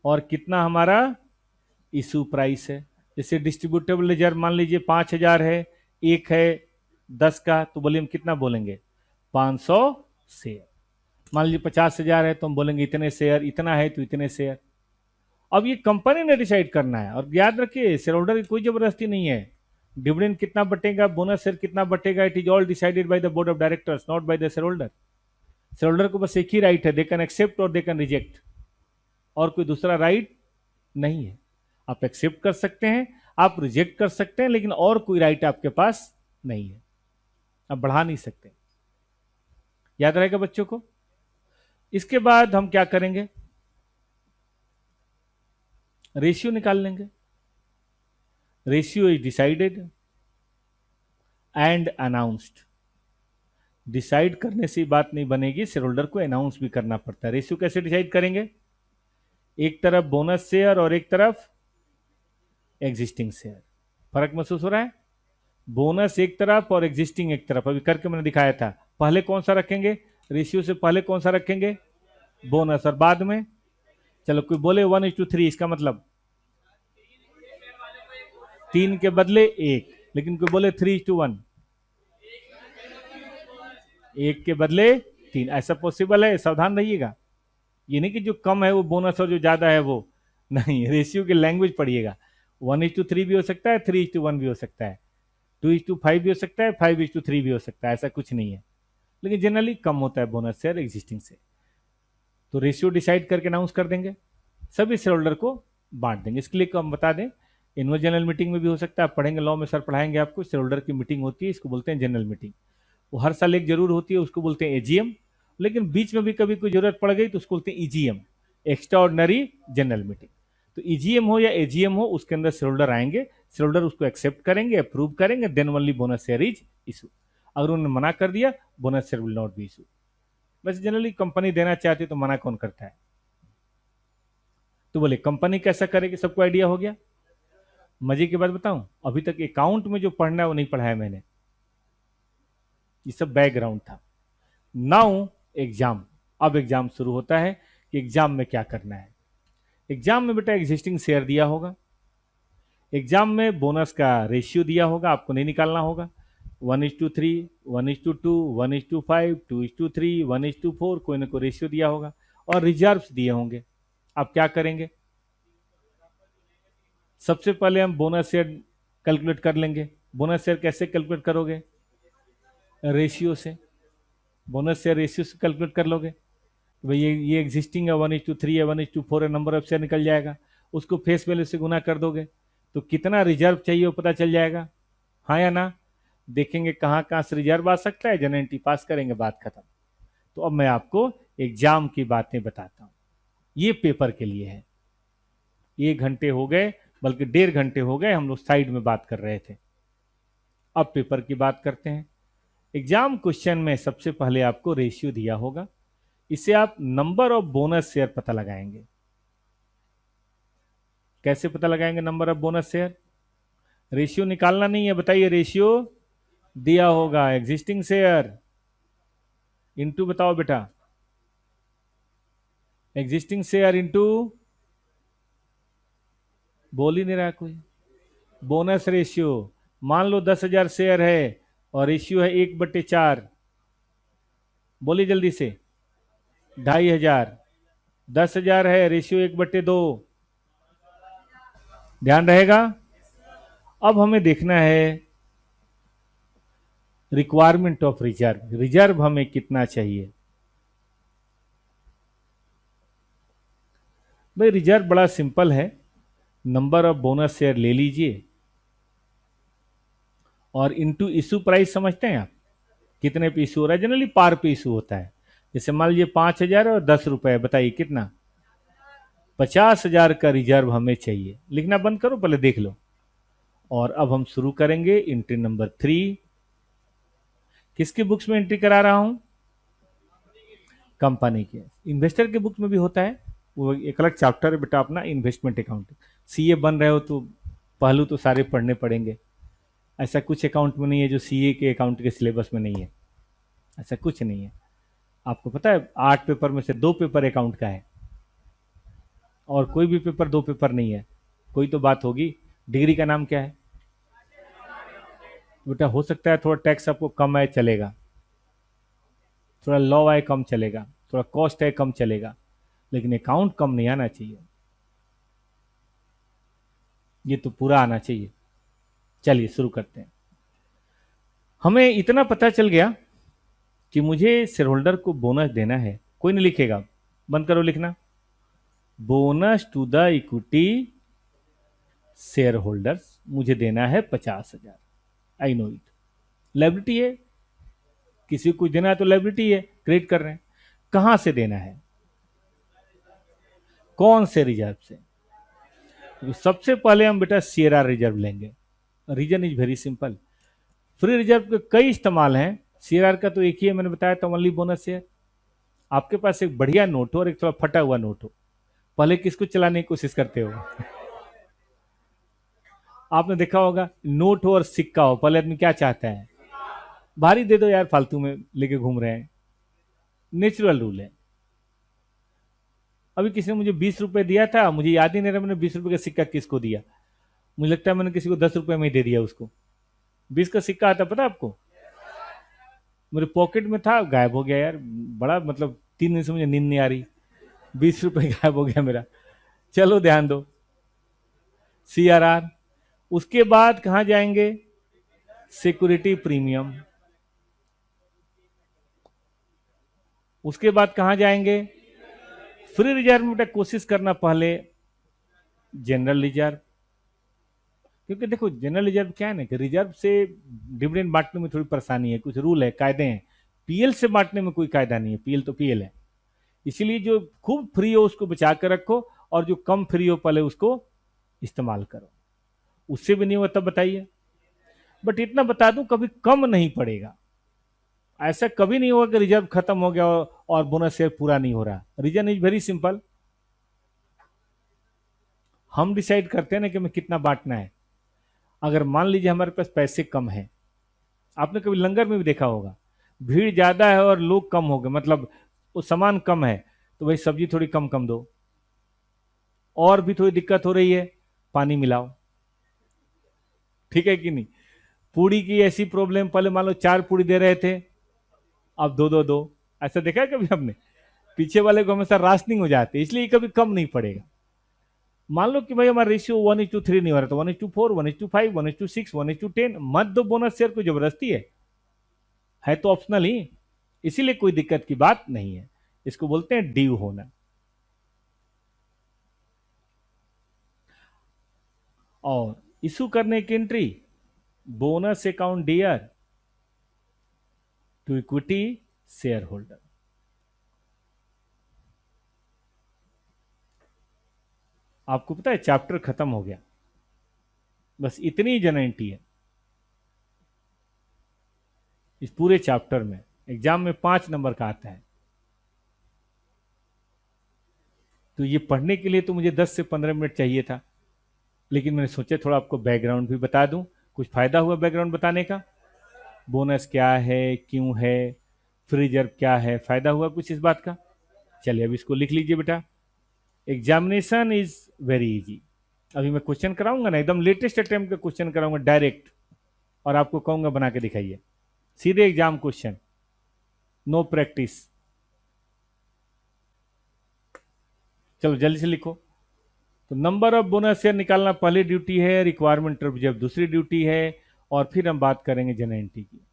और कितना हमारा इशू प्राइस है। जैसे डिस्ट्रीब्यूटेबल रिजर्व मान लीजिए 5,000 है, एक है 10 का, तो बोलिए हम कितना बोलेंगे, 500 शेयर। मान लीजिए 50,000 है तो हम बोलेंगे इतने शेयर, इतना है तो इतने शेयर। अब ये कंपनी ने डिसाइड करना है, और याद रखिए शेयर होल्डर की कोई जबरदस्ती नहीं है। डिविडेंड कितना बटेगा, बोनस शेयर कितना बटेगा, it is all decided by the board of directors, not by the share holder. Share holder को बस एक ही राइट है, दे कैन एक्सेप्ट और दे कैन रिजेक्ट, और कोई दूसरा राइट नहीं है। आप एक्सेप्ट कर सकते हैं, आप रिजेक्ट कर सकते हैं, लेकिन और कोई राइट आपके पास नहीं है, आप बढ़ा नहीं सकते। याद रहेगा बच्चों को। इसके बाद हम क्या करेंगे, रेशियो निकाल लेंगे। Ratio is decided and announced. Decide करने से बात नहीं बनेगी, शेयर होल्डर को अनाउंस भी करना पड़ता है। रेशियो कैसे डिसाइड करेंगे? एक तरफ बोनस शेयर और एक तरफ एग्जिस्टिंग शेयर। फर्क महसूस हो रहा है? बोनस एक तरफ और एग्जिस्टिंग एक तरफ। अभी करके मैंने दिखाया था। पहले कौन सा रखेंगे? रेशियो से पहले कौन सा रखेंगे? बोनस। और बाद में? चलो कोई बोले 1:3, इसका मतलब 3 के बदले 1। लेकिन कोई बोले 3:1, 1 के बदले 3। ऐसा पॉसिबल है? सावधान रहिएगा। ये नहीं कि जो कम है वो बोनस और जो ज्यादा है वो नहीं। रेशियो की लैंग्वेज पढ़िएगा। 1:3 भी हो सकता है, 3:1 भी हो सकता है, 2:5 भी हो सकता है, 5:3 भी हो सकता है। ऐसा कुछ नहीं है, लेकिन जनरली कम होता है बोनस शेयर एग्जिस्टिंग से। तो रेशियो डिसाइड करके अनाउंस कर देंगे, सभी शेयर होल्डर को बांट देंगे। इसके लिए हम बता दें, एनुअल जनरल मीटिंग में भी हो सकता है। आप पढ़ेंगे लॉ में, सर पढ़ाएंगे आपको। शेयर होल्डर की मीटिंग होती है, इसको बोलते हैं जनरल मीटिंग। वो हर साल एक जरूर होती है, उसको बोलते हैं एजीएम। लेकिन बीच में भी कभी कोई जरूरत पड़ गई तो उसको बोलते हैं EGM, extra ordinary general meeting. तो ईजीएम हो या एजीएम हो, उसके अंदर शेयर होल्डर आएंगे, शेयर होल्डर उसको एक्सेप्ट करेंगे, अप्रूव करेंगे, then only bonus share is issue. अगर उन्होंने मना कर दिया, bonus share will not be issue. वैसे जनरली कंपनी देना चाहती है तो मना कौन करता है? तो बोले कंपनी कैसा करेगी, सबको आइडिया हो गया। मजे की बात बताऊं, अभी तक अकाउंट में जो पढ़ना है वो नहीं पढ़ाया मैंने, ये सब बैकग्राउंड था। Now exam. अब एग्जाम शुरू होता है कि एग्जाम में क्या करना है। एग्जाम में बेटा एग्जिस्टिंग शेयर दिया होगा, एग्जाम में बोनस का रेशियो दिया होगा, आपको नहीं निकालना होगा। 1:3, 1:2, 1:5, 2:3, 1:4, कोई ना कोई रेशियो दिया होगा। और रिजर्व्स दिए होंगे। आप क्या करेंगे? सबसे पहले हम बोनस शेयर कैलकुलेट कर लेंगे। बोनस शेयर कैसे कैलकुलेट करोगे? रेशियो से। बोनस शेयर रेशियो से कैलकुलेट कर लोगे। भाई ये एग्जिस्टिंग है, 1:3 है, 1:4 है, नंबर ऑफ शेयर निकल जाएगा। उसको फेस वैल्यू से गुना कर दोगे तो कितना रिजर्व चाहिए वो पता चल जाएगा। हाँ या ना? देखेंगे कहाँ कहाँ से रिजर्व आ सकता है, जनरल एंट्री पास करेंगे, बात खत्म। तो अब मैं आपको एग्जाम की बातें बताता हूँ। ये पेपर के लिए है। 1 घंटे हो गए, बल्कि 1.5 घंटे हो गए, हम लोग साइड में बात कर रहे थे। अब पेपर की बात करते हैं। एग्जाम क्वेश्चन में सबसे पहले आपको रेशियो दिया होगा, इसे आप नंबर ऑफ बोनस शेयर पता लगाएंगे। कैसे पता लगाएंगे number of bonus share? Ratio निकालना नहीं है, बताइए। रेशियो दिया होगा, एग्जिस्टिंग शेयर इनटू, बताओ बेटा, एग्जिस्टिंग शेयर इनटू, बोल ही नहीं रहा कोई, बोनस रेशियो। मान लो 10,000 शेयर है और रेशियो है 1/4। बोलिए जल्दी से। 2,500। 10,000 है, रेशियो 1/2। ध्यान रहेगा। अब हमें देखना है रिक्वायरमेंट ऑफ रिजर्व। रिजर्व हमें कितना चाहिए? भाई रिजर्व बड़ा सिंपल है। नंबर ऑफ बोनस शेयर ले लीजिए और इनटू इशू प्राइस, समझते हैं आप? कितने पे इशू हो रहा है? जनरली पार पे इशू होता है। जैसे मान लीजिए 5,000 और 10 रुपए, बताइए कितना? 50,000 का रिजर्व हमें चाहिए। लिखना बंद करो, पहले देख लो। और अब हम शुरू करेंगे एंट्री नंबर 3। किसकी बुक्स में एंट्री करा रहा हूं? कंपनी के। इन्वेस्टर के बुक में भी होता है, वो एक अलग चैप्टर है बेटा अपना, इन्वेस्टमेंट अकाउंटिंग। सीए बन रहे हो तो पहलू तो सारे पढ़ने पड़ेंगे। ऐसा कुछ अकाउंट में नहीं है जो सीए के अकाउंट के सिलेबस में नहीं है, ऐसा कुछ नहीं है। आपको पता है 8 पेपर में से 2 पेपर अकाउंट का है, और कोई भी पेपर 2 पेपर नहीं है। कोई तो बात होगी। डिग्री का नाम क्या है बेटा? हो सकता है थोड़ा टैक्स आपको कम आए, चलेगा, थोड़ा लॉ आए, कम चलेगा, थोड़ा कॉस्ट है, कम चलेगा, लेकिन अकाउंट कम नहीं आना चाहिए। ये तो पूरा आना चाहिए। चलिए शुरू करते हैं। हमें इतना पता चल गया कि मुझे शेयर होल्डर को बोनस देना है। कोई नहीं लिखेगा, बंद करो लिखना। Bonus to the equity share holders मुझे देना है 50,000। आई नो इट, लायबिलिटी है, किसी को कुछ देना है तो लायबिलिटी है, क्रेडिट कर रहे हैं। कहां से देना है? कौन से रिजर्व से? तो सबसे पहले हम बेटा सीआरआर रिजर्व लेंगे। Reason is very simple, free reserve के कई इस्तेमाल हैं, सीआरआर का तो एक ही है, मैंने बताया था, ओनली बोनस शेयर। आपके पास एक बढ़िया नोट हो और एक थोड़ा फटा हुआ नोट हो, पहले किसको चलाने की कोशिश करते हो? आपने देखा होगा नोट हो और सिक्का हो, पहले आदमी क्या चाहता है? भारी दे दो यार, फालतू में लेके घूम रहे हैं। नेचुरल रूल है। अभी किसी ने मुझे 20 रुपए दिया था, मुझे याद ही नहीं रहा मैंने 20 रुपए का सिक्का किसको दिया। मुझे लगता है मैंने किसी को 10 रुपए में ही दे दिया उसको। 20 का सिक्का आता, पता है आपको? मेरे पॉकेट में था, गायब हो गया यार। बड़ा मतलब 3 दिन से मुझे नींद नहीं आ रही, 20 रुपए गायब हो गया मेरा। चलो ध्यान दो, सीआरआर। उसके बाद कहां जाएंगे? Security premium. उसके बाद कहां जाएंगे? फ्री रिजर्व में बेटा कोशिश करना पहले जनरल रिजर्व, क्योंकि देखो जनरल रिजर्व क्या है ना कि रिजर्व से डिविडेंड बांटने में थोड़ी परेशानी है, कुछ रूल है, कायदे हैं। पीएल से बांटने में कोई कायदा नहीं है, पीएल तो पीएल है। इसीलिए जो खूब फ्री हो उसको बचा कर रखो, और जो कम फ्री हो पहले उसको इस्तेमाल करो। उससे भी नहीं हुआ तब बताइए। बट इतना बता दूं, कभी कम नहीं पड़ेगा। ऐसा कभी नहीं होगा कि रिजर्व खत्म हो गया और बोनस शेयर पूरा नहीं हो रहा। रीजन इज वेरी सिंपल, हम डिसाइड करते हैं ना कि हमें कितना बांटना है। अगर मान लीजिए हमारे पास पैसे कम है, आपने कभी लंगर में भी देखा होगा, भीड़ ज्यादा है और लोग कम हो गए, मतलब वो सामान कम है, तो भाई सब्जी थोड़ी कम कम दो। और भी थोड़ी दिक्कत हो रही है, पानी मिलाओ। ठीक है कि नहीं? पूड़ी की ऐसी प्रॉब्लम, पहले मान लो 4 पूड़ी दे रहे थे, अब दो दो दो। ऐसा देखा है कभी हमने? पीछे वाले को हमेशा राशनिंग हो जाती है, इसलिए कभी कम नहीं पड़ेगा। मान लो कि भाई हमारा रेशियो 1:3 नहीं हो रहा, तो 1:4, 1:5, 1:6, 1:10 मत दो बोनस शेयर को, जबरदस्ती है तो ऑप्शनल ही। इसीलिए कोई दिक्कत की बात नहीं है, इसको बोलते हैं ड्यू होना। और इशू करने की entry, bonus account dear to equity share holder. आपको पता है चैप्टर खत्म हो गया, बस इतनी जनरेंटी है इस पूरे चैप्टर में। एग्जाम में 5 नंबर का आता है। तो ये पढ़ने के लिए तो मुझे 10 से 15 मिनट चाहिए था, लेकिन मैंने सोचा थोड़ा आपको बैकग्राउंड भी बता दूं। कुछ फायदा हुआ बैकग्राउंड बताने का? बोनस क्या है, क्यों है, फ्री रिजर्व क्या है, फायदा हुआ कुछ इस बात का? चलिए अब इसको लिख लीजिए बेटा। Examination is very easy. अभी मैं क्वेश्चन कराऊंगा ना, एकदम लेटेस्ट अटेम्प्ट का क्वेश्चन कराऊंगा डायरेक्ट, और आपको कहूंगा बना के दिखाइए, सीधे एग्जाम क्वेश्चन, नो प्रैक्टिस। चलो जल्दी से लिखो। तो नंबर ऑफ बोनस शेयर निकालना पहली ड्यूटी है, रिक्वायरमेंट रिजर्व दूसरी ड्यूटी है, और फिर हम बात करेंगे जनरेंटी की।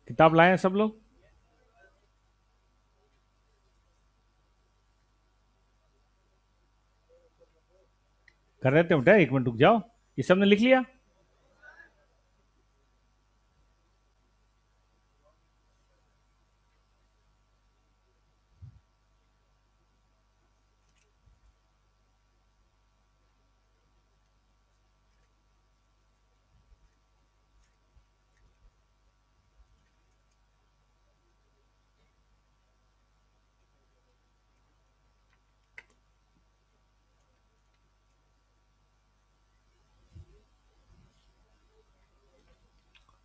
किताब लाए हैं सब लोग? कर रहे थे बेटा, 1 मिनट रुक जाओ। ये सबने लिख लिया?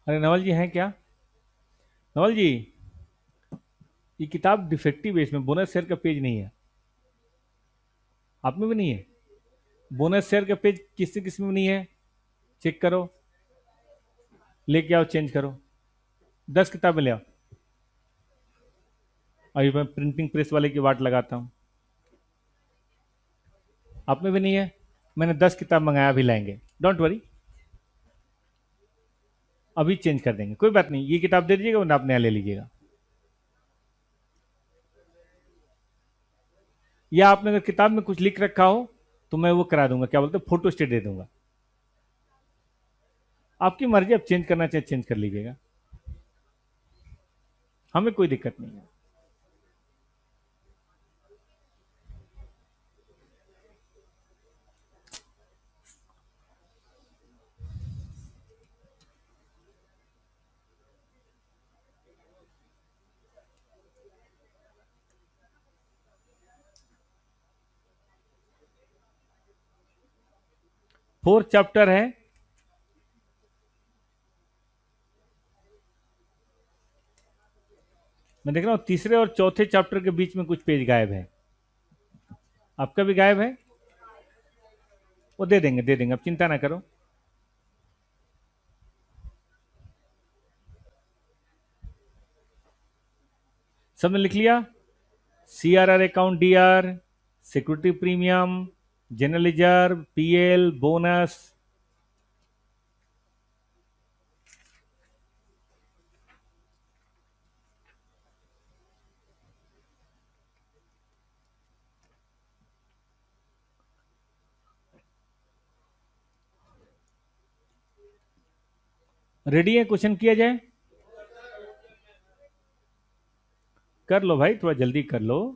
अरे नवल जी हैं क्या? नवल जी, ये किताब डिफेक्टिव है, इसमें बोनस शेयर का पेज नहीं है। आप में भी नहीं है? बोनस शेयर का पेज किसी किसी में नहीं है? चेक करो, लेके आओ, चेंज करो। 10 किताबें ले आओ। अभी मैं प्रिंटिंग प्रेस वाले की वाट लगाता हूँ। आप में भी नहीं है? मैंने 10 किताब मंगाया, अभी लाएंगे, डोंट वरी, अभी चेंज कर देंगे, कोई बात नहीं, ये किताब दे दीजिएगा वरना आप नया ले लीजिएगा। या आपने अगर किताब में कुछ लिख रखा हो तो मैं वो करा दूंगा, क्या बोलते हैं, फोटो स्टेट दे दूंगा। आपकी मर्जी, आप चेंज करना चाहे चेंज कर लीजिएगा, हमें कोई दिक्कत नहीं है। फोर्थ चैप्टर है। मैं देख रहा हूँ तीसरे और चौथे चैप्टर के बीच में कुछ पेज गायब है। आपका भी गायब है? वो दे देंगे, दे देंगे, आप चिंता ना करो। सबने लिख लिया? CRR account, DR, security premium, general reserve, PL, bonus. Ready है, क्वेश्चन किया जाए? कर लो भाई, थोड़ा जल्दी कर लो।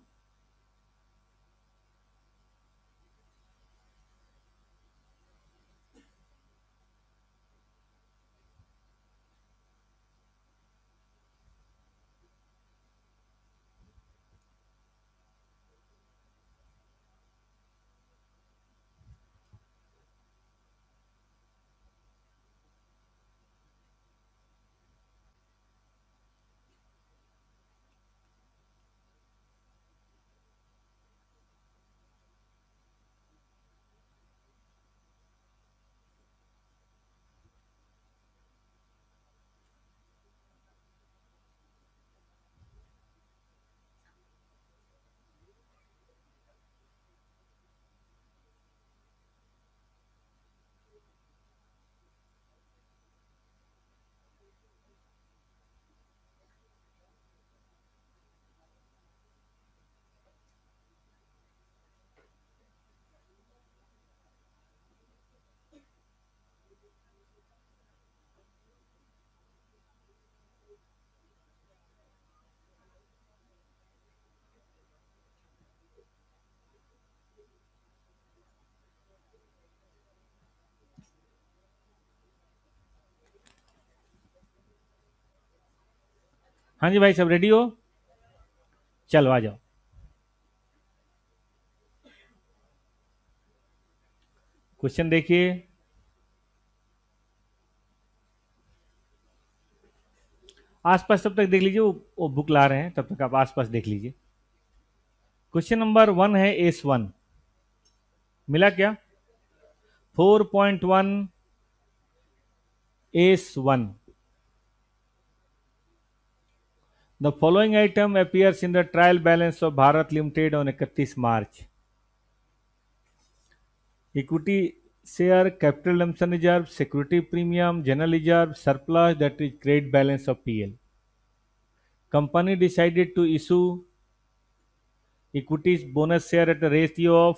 हाँ जी भाई, सब रेडी हो? चलो आ जाओ। क्वेश्चन देखिए। आसपास तब तक देख लीजिए, वो बुक ला रहे हैं, तब तक आप आसपास देख लीजिए। क्वेश्चन नंबर 1 है S1। मिला क्या? 4.1 S1। The following item appears in the trial balance of Bharat Limited on 31 March. Equity share, capital lump reserve, security premium, general reserve, surplus, that is credit balance of PL. Company decided to issue equities bonus share at a ratio of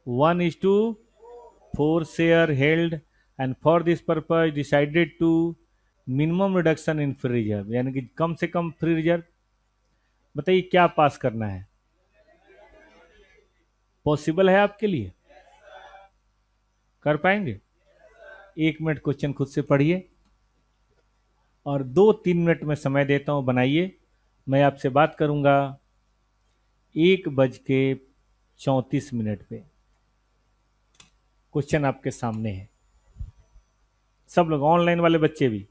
1 is to 4 share held, and for this purpose decided to minimum reduction in free reserve, यानी कि कम से कम free reserve. बताइए क्या पास करना है? Possible है आपके लिए? कर पाएंगे? 1 मिनट क्वेश्चन खुद से पढ़िए और 2-3 मिनट में समय देता हूं, बनाइए। मैं आपसे बात करूंगा 1:34 पे। क्वेश्चन आपके सामने है, सब लोग, ऑनलाइन वाले बच्चे भी।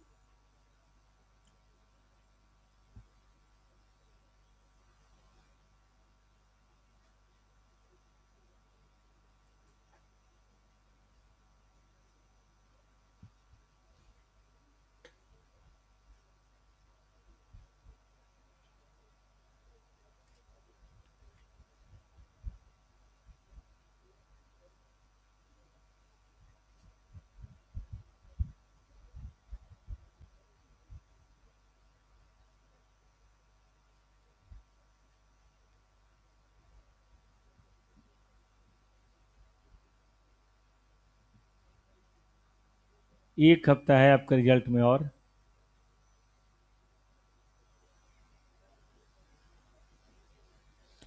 एक हफ्ता है आपका रिजल्ट में और।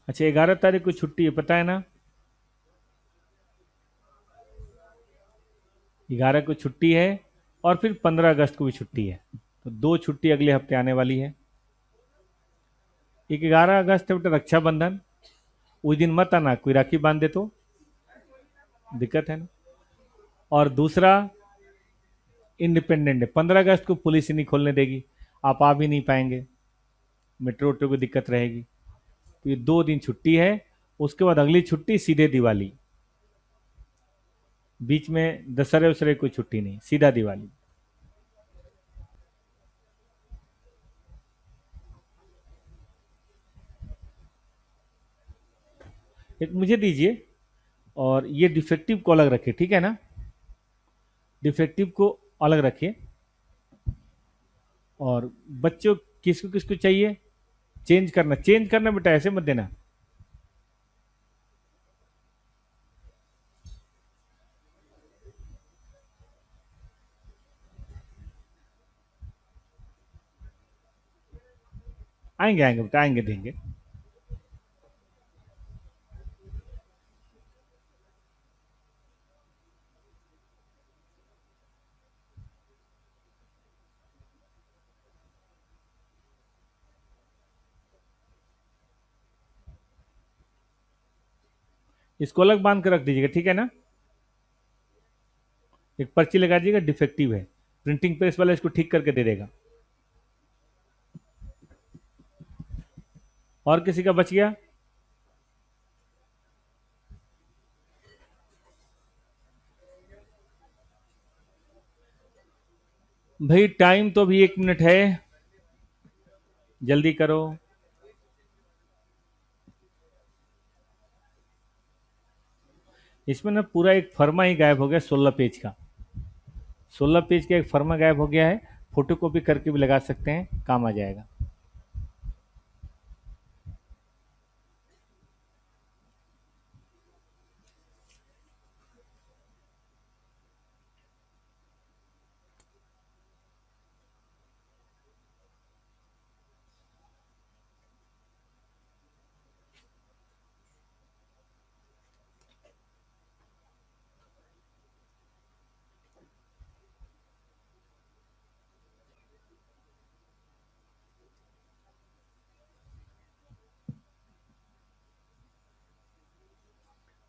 अच्छा, 11 तारीख को छुट्टी है, पता है ना? 11 को छुट्टी है और फिर 15 अगस्त को भी छुट्टी है। तो दो छुट्टी अगले हफ्ते आने वाली है। एक 11 अगस्त है बेटा, रक्षाबंधन। उस दिन मत आना, कोई राखी बांध दे तो दिक्कत है ना। और दूसरा इंडिपेंडेंट डे, 15 अगस्त को पुलिस ही नहीं खोलने देगी, आप आ भी नहीं पाएंगे, मेट्रो वेट्रो की दिक्कत रहेगी। तो ये 2 दिन छुट्टी है। उसके बाद अगली छुट्टी सीधे दिवाली, बीच में दशहरे वशहरे कोई छुट्टी नहीं, सीधा दिवाली। एक मुझे दीजिए, और ये डिफेक्टिव को अलग रखिए, ठीक है ना? डिफेक्टिव को अलग रखिए। और बच्चों, किसको किसको चाहिए? चेंज करना, चेंज करना बेटा, ऐसे मत देना। आएंगे आएंगे बेटा, आएंगे, देंगे। इसको अलग बांध कर रख दीजिएगा, ठीक है ना? एक पर्ची लगा दीजिएगा, डिफेक्टिव है, प्रिंटिंग प्रेस वाला इसको ठीक करके दे देगा। और किसी का बच गया? भाई टाइम तो अभी 1 मिनट है, जल्दी करो। इसमें ना पूरा एक फर्मा ही गायब हो गया, 16 पेज का। 16 पेज का एक फर्मा गायब हो गया है। फोटो कॉपी करके भी लगा सकते हैं, काम आ जाएगा।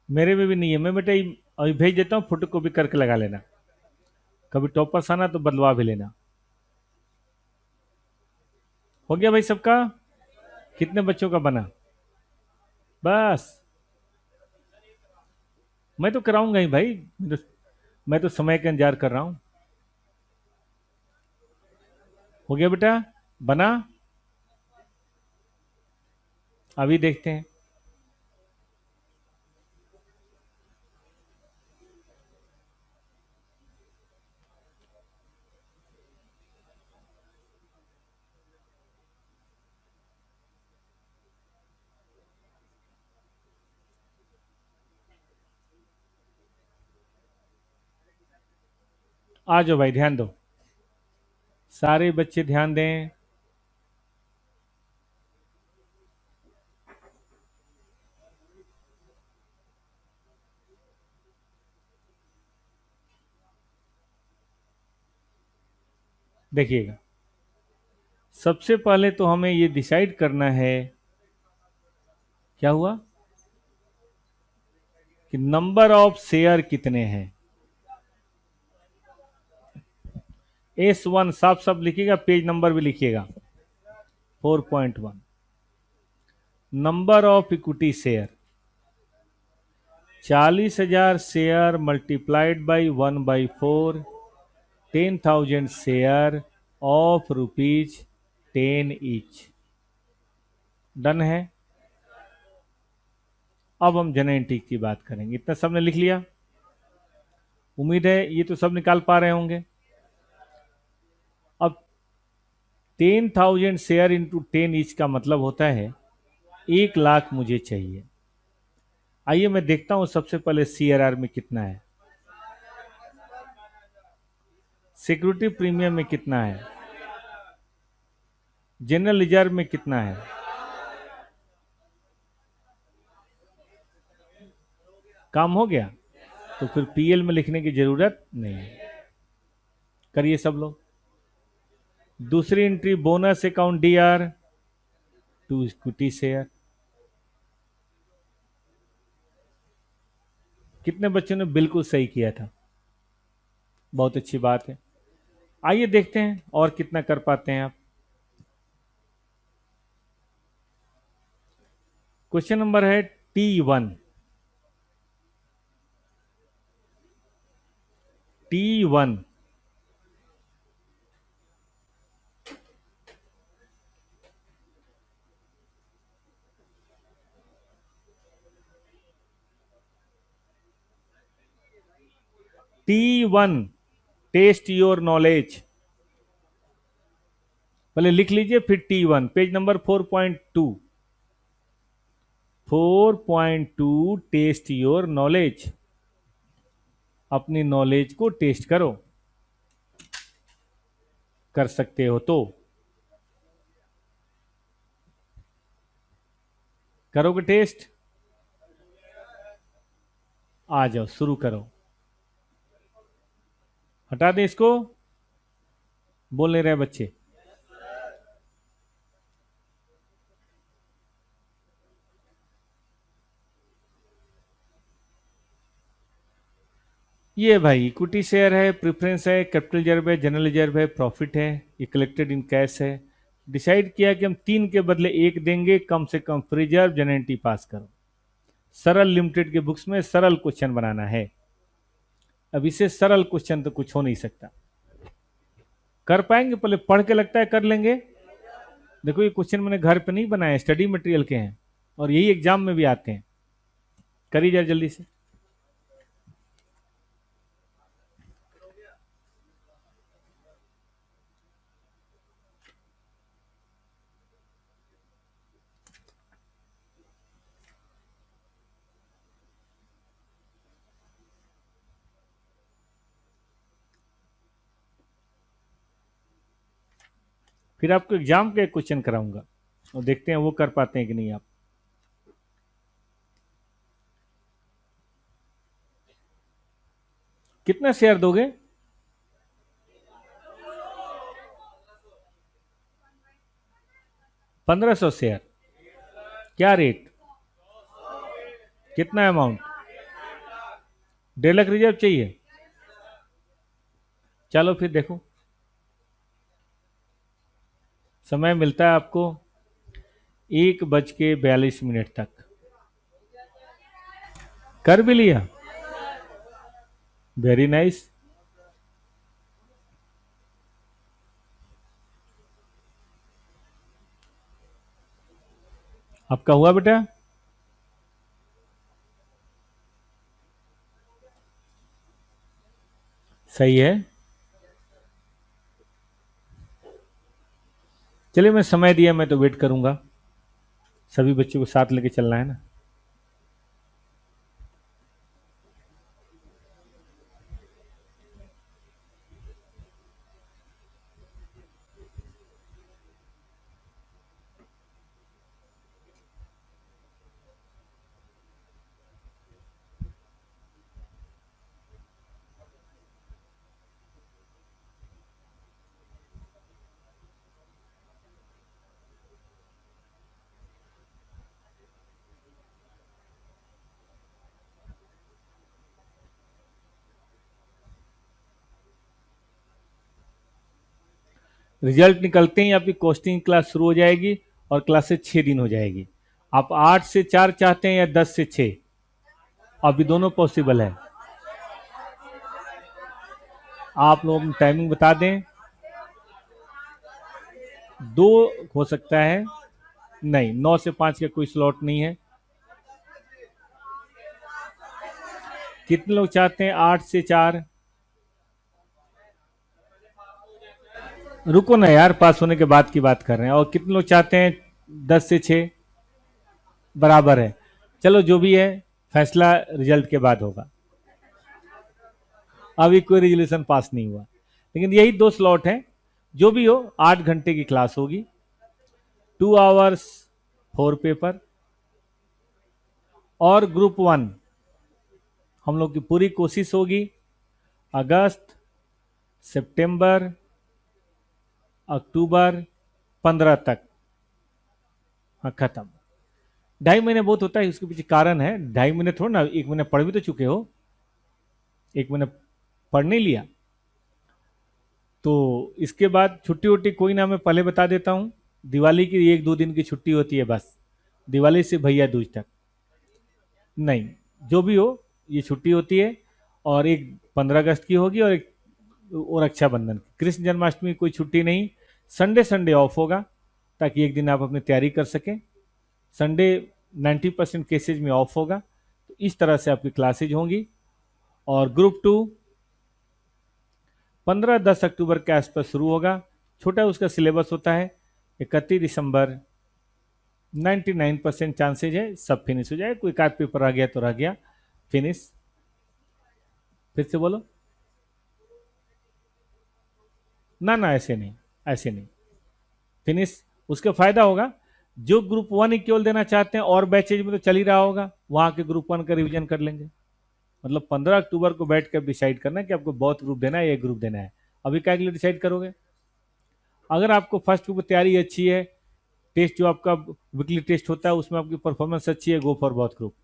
मेरे में भी नहीं है, मैं बेटा अभी भेज देता हूँ, फोटो कॉपी करके लगा लेना। कभी टॉपर्स आना तो बदलवा भी लेना। हो गया भाई सबका? कितने बच्चों का बना? बस। मैं तो कराऊंगा ही भाई, मैं तो समय का इंतजार कर रहा हूँ। हो गया बेटा? बना? अभी देखते हैं। आ जाओ भाई, ध्यान दो, सारे बच्चे ध्यान दें। देखिएगा, सबसे पहले तो हमें ये डिसाइड करना है, क्या हुआ, कि नंबर ऑफ शेयर कितने हैं। S1 साफ साफ लिखिएगा, पेज नंबर भी लिखिएगा। 4.1, number of equity share, 40,000 share multiplied by 1/4, 10,000 share of ₹10 each. Done है। अब हम जेनेटिक की बात करेंगे। इतना सबने लिख लिया? उम्मीद है ये तो सब निकाल पा रहे होंगे। अब 10,000 शेयर इंटू 10 ईच का मतलब होता है 1 लाख मुझे चाहिए। आइए मैं देखता हूं सबसे पहले CRR में कितना है। सिक्योरिटी प्रीमियम में कितना है, जनरल रिजर्व में कितना है, काम हो गया, तो फिर पीएल में लिखने की जरूरत नहीं है। करिए सब लोग। दूसरी entry bonus account DR to equity share. कितने बच्चों ने बिल्कुल सही किया था, बहुत अच्छी बात है। आइए देखते हैं और कितना कर पाते हैं आप। क्वेश्चन नंबर है T1। T1 T1 test your knowledge, पहले लिख लीजिए फिर T1, page number 4.2। 4.2 test your knowledge, अपनी नॉलेज को टेस्ट करो, कर सकते हो तो करोगे टेस्ट। आ जाओ शुरू करो। हटा दें इसको, बोल नहीं रहे बच्चे। ये भाई इक्विटी शेयर है, प्रेफरेंस है, कैपिटल रिजर्व है, जनरल रिजर्व है, प्रॉफिट है, ये कलेक्टेड इन कैश है। डिसाइड किया कि हम 3 के बदले 1 देंगे, कम से कम रिजर्व जनरेटी पास करो। सरल लिमिटेड के बुक्स में सरल क्वेश्चन बनाना है। अब इसे सरल क्वेश्चन तो कुछ हो नहीं सकता। कर पाएंगे, पहले पढ़ के लगता है कर लेंगे। देखो ये क्वेश्चन मैंने घर पे नहीं बनाए, स्टडी मटेरियल के हैं और यही एग्जाम में भी आते हैं। करिए जरा जल्दी से। फिर आपको एग्जाम के क्वेश्चन कराऊंगा और देखते हैं वो कर पाते हैं कि नहीं आप। कितना शेयर दोगे? 1500 शेयर। क्या रेट, कितना अमाउंट? 1.5 लाख रिजर्व चाहिए। चलो फिर देखो, समय मिलता है आपको 1:42 तक। कर भी लिया, वेरी नाइस। आपका हुआ बेटा? सही है। चलिए मैं समय दिया, मैं तो वेट करूंगा, सभी बच्चों को साथ लेके चलना है ना। रिजल्ट निकलते ही आपकी कोस्टिंग क्लास शुरू हो जाएगी और क्लासेस 6 दिन हो जाएगी। आप 8 से 4 चाहते हैं या 10 से 6? अभी दोनों पॉसिबल है, आप लोग टाइमिंग बता दें। 2 हो सकता है, नहीं 9 से 5 का कोई स्लॉट नहीं है। कितने लोग चाहते हैं 8 से 4? रुको ना यार, पास होने के बाद की बात कर रहे हैं। और कितने लोग चाहते हैं 10 से 6? बराबर है। चलो जो भी है फैसला रिजल्ट के बाद होगा, अभी कोई रेजोल्यूशन पास नहीं हुआ। लेकिन यही 2 स्लॉट हैं। जो भी हो 8 घंटे की क्लास होगी, 2 आवर्स 4 पेपर। और ग्रुप 1 हम लोग की पूरी कोशिश होगी अगस्त, सितंबर, अक्टूबर 15 तक, हाँ खत्म। 2.5 महीने बहुत होता है, उसके पीछे कारण है। 2.5 महीने थोड़ा ना, 1 महीने पढ़ भी तो चुके हो, 1 महीने पढ़ नहीं लिया। तो इसके बाद छुट्टी वुट्टी कोई ना, मैं पहले बता देता हूँ, दिवाली की 1-2 दिन की छुट्टी होती है बस, दिवाली से भैया दूज तक। नहीं, जो भी हो ये छुट्टी होती है। और एक 15 अगस्त की होगी, और एक और रक्षाबंधन की। कृष्ण जन्माष्टमी की कोई छुट्टी नहीं। संडे संडे ऑफ होगा, ताकि एक दिन आप अपनी तैयारी कर सकें। संडे 90% केसेज में ऑफ होगा। तो इस तरह से आपकी क्लासेज होंगी। और ग्रुप 2 15-10 अक्टूबर के आसपास शुरू होगा। छोटा उसका सिलेबस होता है। 31 दिसंबर 99% चांसेज है सब फिनिश हो जाए। कोई एक आध पेपर रह गया तो रह गया फिनिश। फिर से बोलो। ना ना, ऐसे नहीं, ऐसे नहीं, फिनिश। उसका फायदा होगा, जो ग्रुप 1 ही केवल देना चाहते हैं और बैचेज में तो चल ही रहा होगा, वहां के ग्रुप 1 का रिवीजन कर लेंगे। मतलब 15 अक्टूबर को बैठ कर डिसाइड करना है कि आपको बहुत ग्रुप देना है या ग्रुप देना है। अभी क्या के लिए डिसाइड करोगे? अगर आपको फर्स्ट ग्रुप की तैयारी अच्छी है, टेस्ट जो आपका वीकली टेस्ट होता है उसमें आपकी परफॉर्मेंस अच्छी है, गो फॉर बहुत ग्रुप।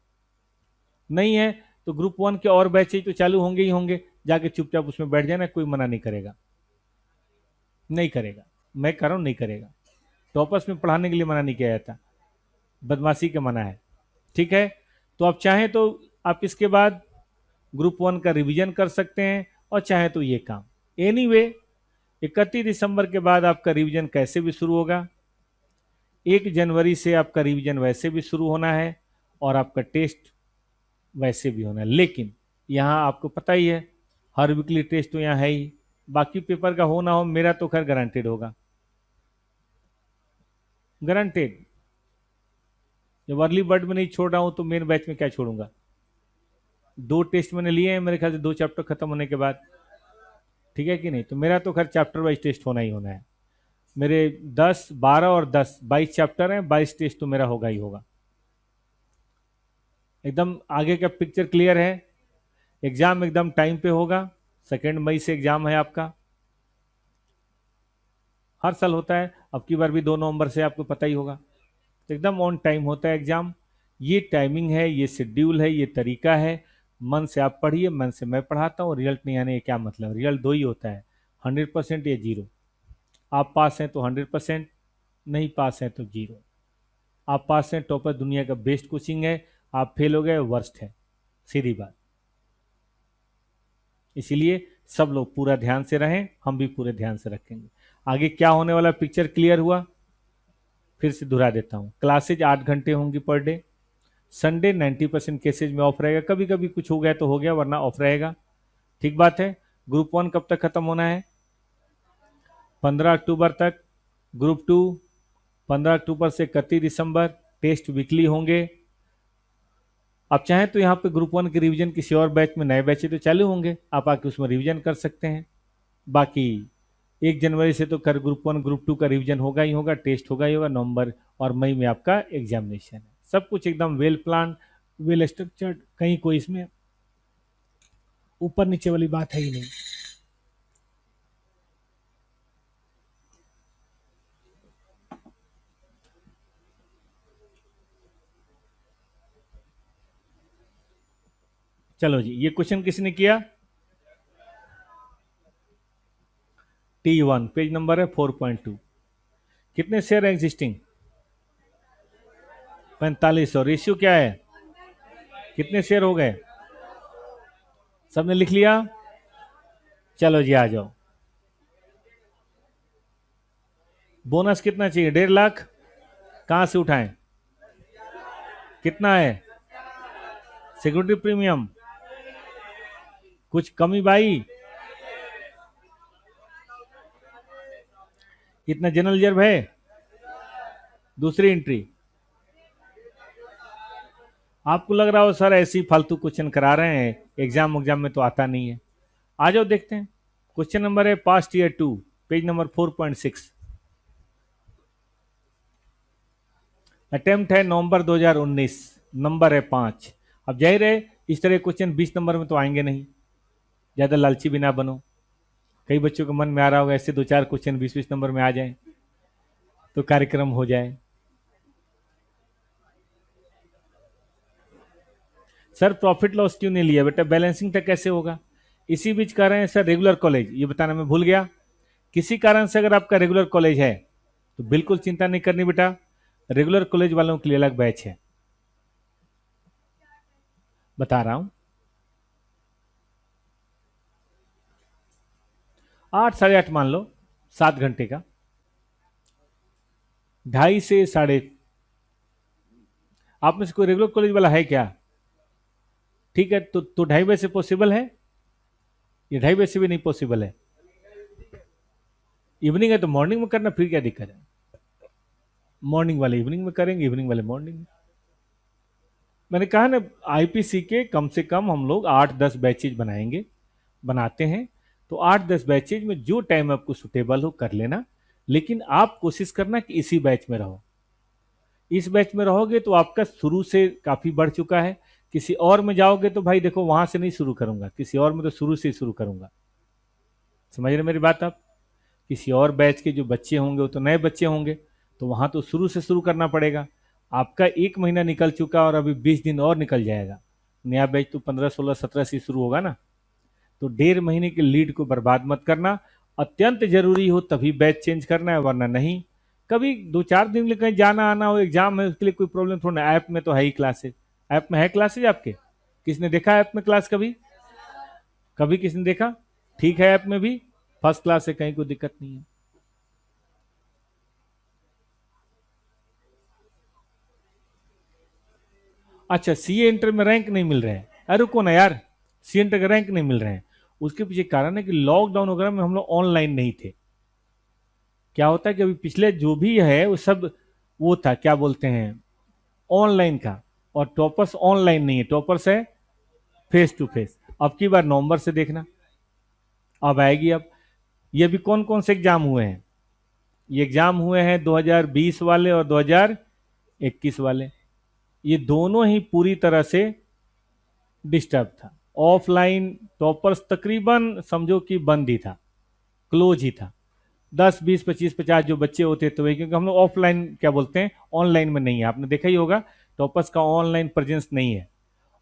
नहीं है तो ग्रुप 1 के और बैचेज तो चालू होंगे ही होंगे, जाके चुपचाप उसमें बैठ जाना, कोई मना नहीं करेगा। नहीं करेगा, मैं कह रहा हूं नहीं करेगा। टॉपर्स में पढ़ाने के लिए मना नहीं किया जाता, बदमाशी का मना है। ठीक है, तो आप चाहें तो आप इसके बाद ग्रुप 1 का रिवीजन कर सकते हैं, और चाहे तो ये काम। एनीवे 31 दिसंबर के बाद आपका रिवीजन कैसे भी शुरू होगा। 1 जनवरी से आपका रिवीजन वैसे भी शुरू होना है, और आपका टेस्ट वैसे भी होना है। लेकिन यहाँ आपको पता ही है, हर वीकली टेस्ट तो यहाँ है ही। बाकी पेपर का हो ना हो, मेरा तो खैर गारंटेड होगा, गारंटेड। जब अर्ली बर्ड में नहीं छोड़ रहा हूं तो मेन बैच में क्या छोड़ूंगा? 2 टेस्ट मैंने लिए हैं मेरे ख्याल से, 2 चैप्टर खत्म होने के बाद। ठीक है कि नहीं? तो मेरा तो खैर चैप्टर वाइज टेस्ट होना ही होना है। मेरे 10, 12 और 10, 22 चैप्टर हैं, 22 टेस्ट तो मेरा होगा ही होगा। एकदम आगे का पिक्चर क्लियर है। एग्जाम एकदम टाइम पे होगा। 2 मई से एग्जाम है आपका। हर साल होता है, अब की बार भी 2 नवंबर से, आपको पता ही होगा। तो एकदम ऑन टाइम होता है एग्जाम। ये टाइमिंग है, ये शेड्यूल है, ये तरीका है। मन से आप पढ़िए, मन से मैं पढ़ाता हूँ। रिजल्ट नहीं आने का क्या मतलब? रिजल्ट दो ही होता है, 100% या जीरो। आप पास हैं तो 100%, नहीं पास हैं तो जीरो। आप पास हैं, टॉपर दुनिया का बेस्ट कोचिंग है। आप फेल हो गए, वर्स्ट है, सीधी बात। इसीलिए सब लोग पूरा ध्यान से रहें, हम भी पूरे ध्यान से रखेंगे। आगे क्या होने वाला पिक्चर क्लियर हुआ? फिर से दोहरा देता हूँ, क्लासेज 8 घंटे होंगी पर डे। संडे 90% केसेज में ऑफ रहेगा, कभी कभी कुछ हो गया तो हो गया, वरना ऑफ रहेगा। ठीक बात है। ग्रुप 1 कब तक खत्म होना है? 15 अक्टूबर तक। ग्रुप 2 15 अक्टूबर से 31 दिसंबर। टेस्ट वीकली होंगे। आप चाहें तो यहाँ पे ग्रुप 1 के रिवीजन किसी और बैच में, नए बैच तो चालू होंगे, आप आके उसमें रिवीजन कर सकते हैं। बाकी 1 जनवरी से तो कर ग्रुप 1 ग्रुप 2 का रिवीजन होगा ही होगा, टेस्ट होगा ही होगा। नवंबर और मई में आपका एग्जामिनेशन है। सब कुछ एकदम वेल प्लान, वेल स्ट्रक्चर्ड, कहीं कोई इसमें ऊपर नीचे वाली बात है ही नहीं। चलो जी, ये क्वेश्चन किसने किया? T1, पेज नंबर है 4.2। कितने शेयर है एग्जिस्टिंग? 45। और रेशियो क्या है? कितने शेयर हो गए? सबने लिख लिया? चलो जी, आ जाओ। बोनस कितना चाहिए? 1.5 लाख। कहां से उठाएं? कितना है? सिक्योरिटी प्रीमियम कुछ कमी भाई? कितना जनरल रिजर्व है? दूसरी एंट्री। आपको लग रहा हो सर ऐसे ही फालतू क्वेश्चन करा रहे हैं, एग्जाम में तो आता नहीं है। आ जाओ देखते हैं। क्वेश्चन नंबर है past year 2, page number 4.6। Attempt है नवंबर 2019, नंबर है 5। अब जाहिर है इस तरह क्वेश्चन 20 नंबर में तो आएंगे नहीं, ज़्यादा लालची भी ना बनो। कई बच्चों के मन में आ रहा होगा ऐसे 2-4 क्वेश्चन 20-20 नंबर में आ जाए तो कार्यक्रम हो जाए। सर प्रॉफिट लॉस क्यों नहीं लिया बेटा, बैलेंसिंग तक कैसे होगा? इसी बीच कह रहे हैं सर रेगुलर कॉलेज, ये बताना मैं भूल गया। किसी कारण से अगर आपका रेगुलर कॉलेज है तो बिल्कुल चिंता नहीं करनी बेटा, रेगुलर कॉलेज वालों के लिए अलग बैच है, बता रहा हूं। 8 साढ़े 8 मान लो, 7 घंटे का, 2.5 से 3.5। आप में से कोई रेगुलर कॉलेज वाला है क्या? ठीक है, तो 2.5 बजे से पॉसिबल है, ये 2.5 बजे से भी नहीं पॉसिबल है। इवनिंग है तो मॉर्निंग में करना, फिर क्या दिक्कत है? मॉर्निंग वाले इवनिंग में करेंगे, इवनिंग वाले मॉर्निंग में। मैंने कहा ना, आईपीसी के कम से कम हम लोग 8-10 बैचेज बनाएंगे, बनाते हैं। तो 8-10 बैचेज में जो टाइम आपको सुटेबल हो कर लेना, लेकिन आप कोशिश करना कि इसी बैच में रहो। इस बैच में रहोगे तो आपका शुरू से काफी बढ़ चुका है। किसी और में जाओगे तो भाई देखो वहां से नहीं शुरू करूंगा, किसी और में तो शुरू से ही शुरू करूंगा। समझ रहे मेरी बात आप? किसी और बैच के जो बच्चे होंगे वो तो नए बच्चे होंगे, तो वहां तो शुरू से शुरू करना पड़ेगा। आपका 1 महीना निकल चुका और अभी 20 दिन और निकल जाएगा, नया बैच तो 15, 16, 17 से शुरू होगा ना। तो 1.5 महीने के लीड को बर्बाद मत करना। अत्यंत जरूरी हो तभी बैच चेंज करना है, वरना नहीं। कभी 2-4 दिन के लिए कहीं जाना आना हो, एग्जाम है, उसके लिए कोई प्रॉब्लम थोड़ा ना। ऐप में तो है ही क्लासेज, ऐप में है क्लासेज आपके। किसने देखा ऐप में क्लास कभी? कभी किसने देखा? ठीक है, ऐप में भी फर्स्ट क्लास है, कहीं कोई दिक्कत नहीं है। अच्छा, सीए इंटर में रैंक नहीं मिल रहे हैं? अरे रुको ना यार, सीए इंटर का रैंक नहीं मिल रहे हैं, उसके पीछे कारण है कि लॉकडाउन वगैरह में हम लोग ऑनलाइन नहीं थे। क्या होता है कि अभी पिछले जो भी है वो सब वो था, क्या बोलते हैं, ऑनलाइन का। और टॉपर्स ऑनलाइन नहीं है, टॉपर्स है फेस टू फेस। अब की बार नवंबर से देखना, अब आएगी। अब ये भी कौन कौन से एग्जाम हुए हैं? ये एग्जाम हुए हैं 2020 वाले और 2021 वाले, ये दोनों ही पूरी तरह से डिस्टर्ब था। ऑफलाइन टॉपर्स तकरीबन समझो कि बंद ही था, क्लोज ही था। 10, 20, 25, 50 जो बच्चे होते थे वही, क्योंकि हम लोग ऑफलाइन क्या बोलते हैं, ऑनलाइन में नहीं है। आपने देखा ही होगा टॉपर्स का ऑनलाइन प्रेजेंस नहीं है।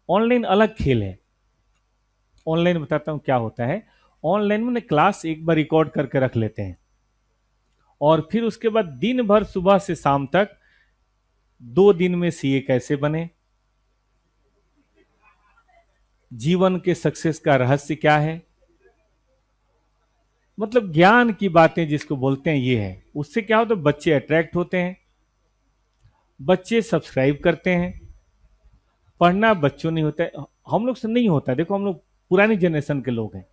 ऑनलाइन अलग खेल है। ऑनलाइन बताता हूं क्या होता है। ऑनलाइन में क्लास एक बार रिकॉर्ड करके रख लेते हैं, और फिर उसके बाद दिन भर सुबह से शाम तक 2 दिन में सीए कैसे बने, जीवन के सक्सेस का रहस्य क्या है, मतलब ज्ञान की बातें जिसको बोलते हैं ये है। उससे क्या होता है, बच्चे अट्रैक्ट होते हैं, बच्चे सब्सक्राइब करते हैं। पढ़ना बच्चों नहीं होता है, हम लोग से नहीं होता। देखो हम लोग पुरानी जनरेशन के लोग हैं,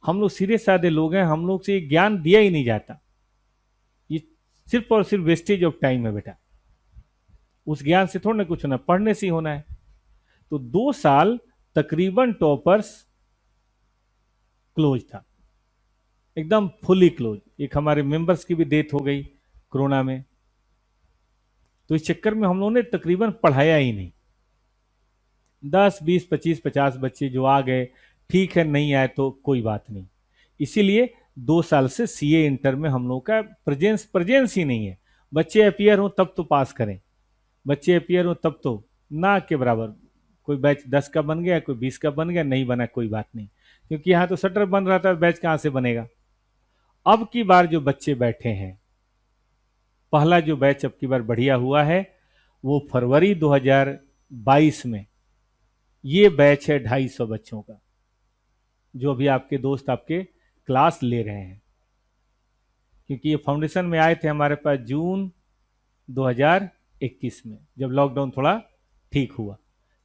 हम लोग सीधे साधे लोग हैं, हम लोग से ये ज्ञान दिया ही नहीं जाता। ये सिर्फ और सिर्फ वेस्टेज ऑफ टाइम है बेटा। उस ज्ञान से थोड़ा ना कुछ होना, पढ़ने से ही होना है। तो 2 साल तकरीबन टॉपर्स क्लोज था, एकदम फुली क्लोज। एक हमारे मेंबर्स की भी डेथ हो गई कोरोना में, तो इस चक्कर में हम लोगों ने तकरीबन पढ़ाया ही नहीं। 10, 20, 25, 50 बच्चे जो आ गए ठीक है, नहीं आए तो कोई बात नहीं। इसीलिए 2 साल से सीए इंटर में हम लोग का प्रेजेंस प्रेजेंस ही नहीं है। बच्चे अपियर हो तब तो पास करें, बच्चे अपियर हो तब तो ना के बराबर। कोई बैच 10 का बन गया, कोई 20 का बन गया, नहीं बना कोई बात नहीं, क्योंकि यहाँ तो शटर बन रहा था, बैच कहाँ से बनेगा। अब की बार जो बच्चे बैठे हैं, पहला जो बैच अब की बार बढ़िया हुआ है वो फरवरी 2022 में, ये बैच है 250 बच्चों का, जो अभी आपके दोस्त आपके क्लास ले रहे हैं। क्योंकि ये फाउंडेशन में आए थे हमारे पास जून 2021 में, जब लॉकडाउन थोड़ा ठीक हुआ।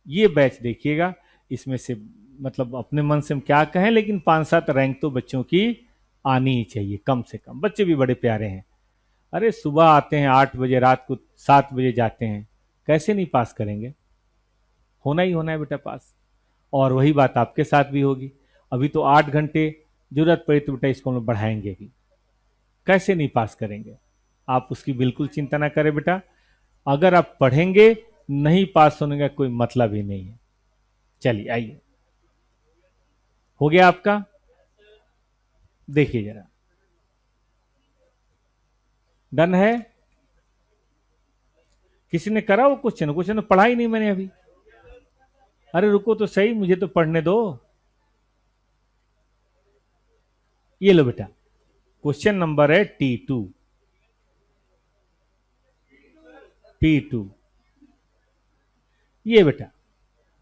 ये बैच देखिएगा, इसमें से मतलब अपने मन से हम क्या कहें, लेकिन 5-7 रैंक तो बच्चों की आनी ही चाहिए कम से कम। बच्चे भी बड़े प्यारे हैं, अरे सुबह आते हैं 8 बजे, रात को 7 बजे जाते हैं, कैसे नहीं पास करेंगे? होना ही होना है बेटा पास। और वही बात आपके साथ भी होगी। अभी तो 8 घंटे जरूरत पड़ी तो बेटा इसको हम लोग बढ़ाएंगे भी। कैसे नहीं पास करेंगे, आप उसकी बिल्कुल चिंता ना करें बेटा। अगर आप पढ़ेंगे, नहीं पास होने का कोई मतलब ही नहीं है। चलिए आइए, हो गया आपका, देखिए जरा, डन है। किसी ने करा वो क्वेश्चन? क्वेश्चन तो पढ़ा ही नहीं मैंने अभी। अरे रुको तो सही, मुझे तो पढ़ने दो। ये लो बेटा, क्वेश्चन नंबर है T2, P2। ये बेटा,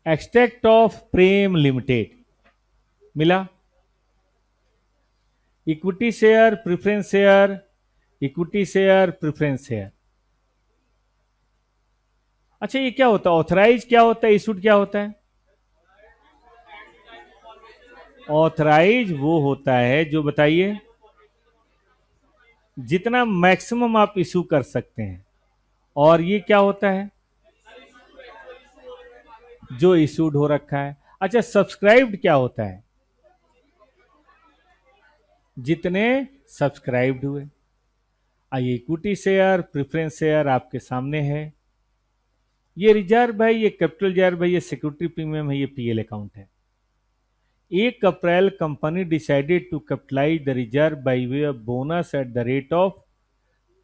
एक्सट्रैक्ट ऑफ प्रेम लिमिटेड मिला। Equity share, preference share, equity share, preference share. अच्छा ये क्या होता है? ऑथराइज क्या होता है? इशूड क्या होता है? ऑथराइज वो होता है जो, बताइए, जितना मैक्सिमम आप इशू कर सकते हैं। और ये क्या होता है? जो इशूड हो रखा है। अच्छा, सब्सक्राइब्ड क्या होता है? जितने सब्सक्राइब्ड हुए। आइए, इक्विटी शेयर, प्रेफरेंस शेयर आपके सामने है। ये रिजर्व है, ये कैपिटल रिजर्व है, ये सिक्योरिटी प्रीमियम है, ये पीएल अकाउंट है। 1 April company decided to capitalise the reserve by way of bonus at the rate of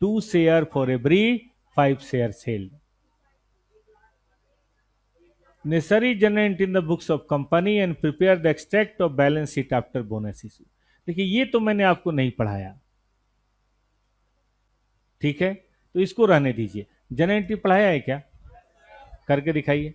2 share for every 5 share sell. Necessary journal entry in the books of company and prepare the extract of balance sheet after bonus issue। देखिए ये तो मैंने आपको नहीं पढ़ाया, ठीक है, तो इसको रहने दीजिए। जनरल एंट्री पढ़ाया है क्या? करके दिखाइए।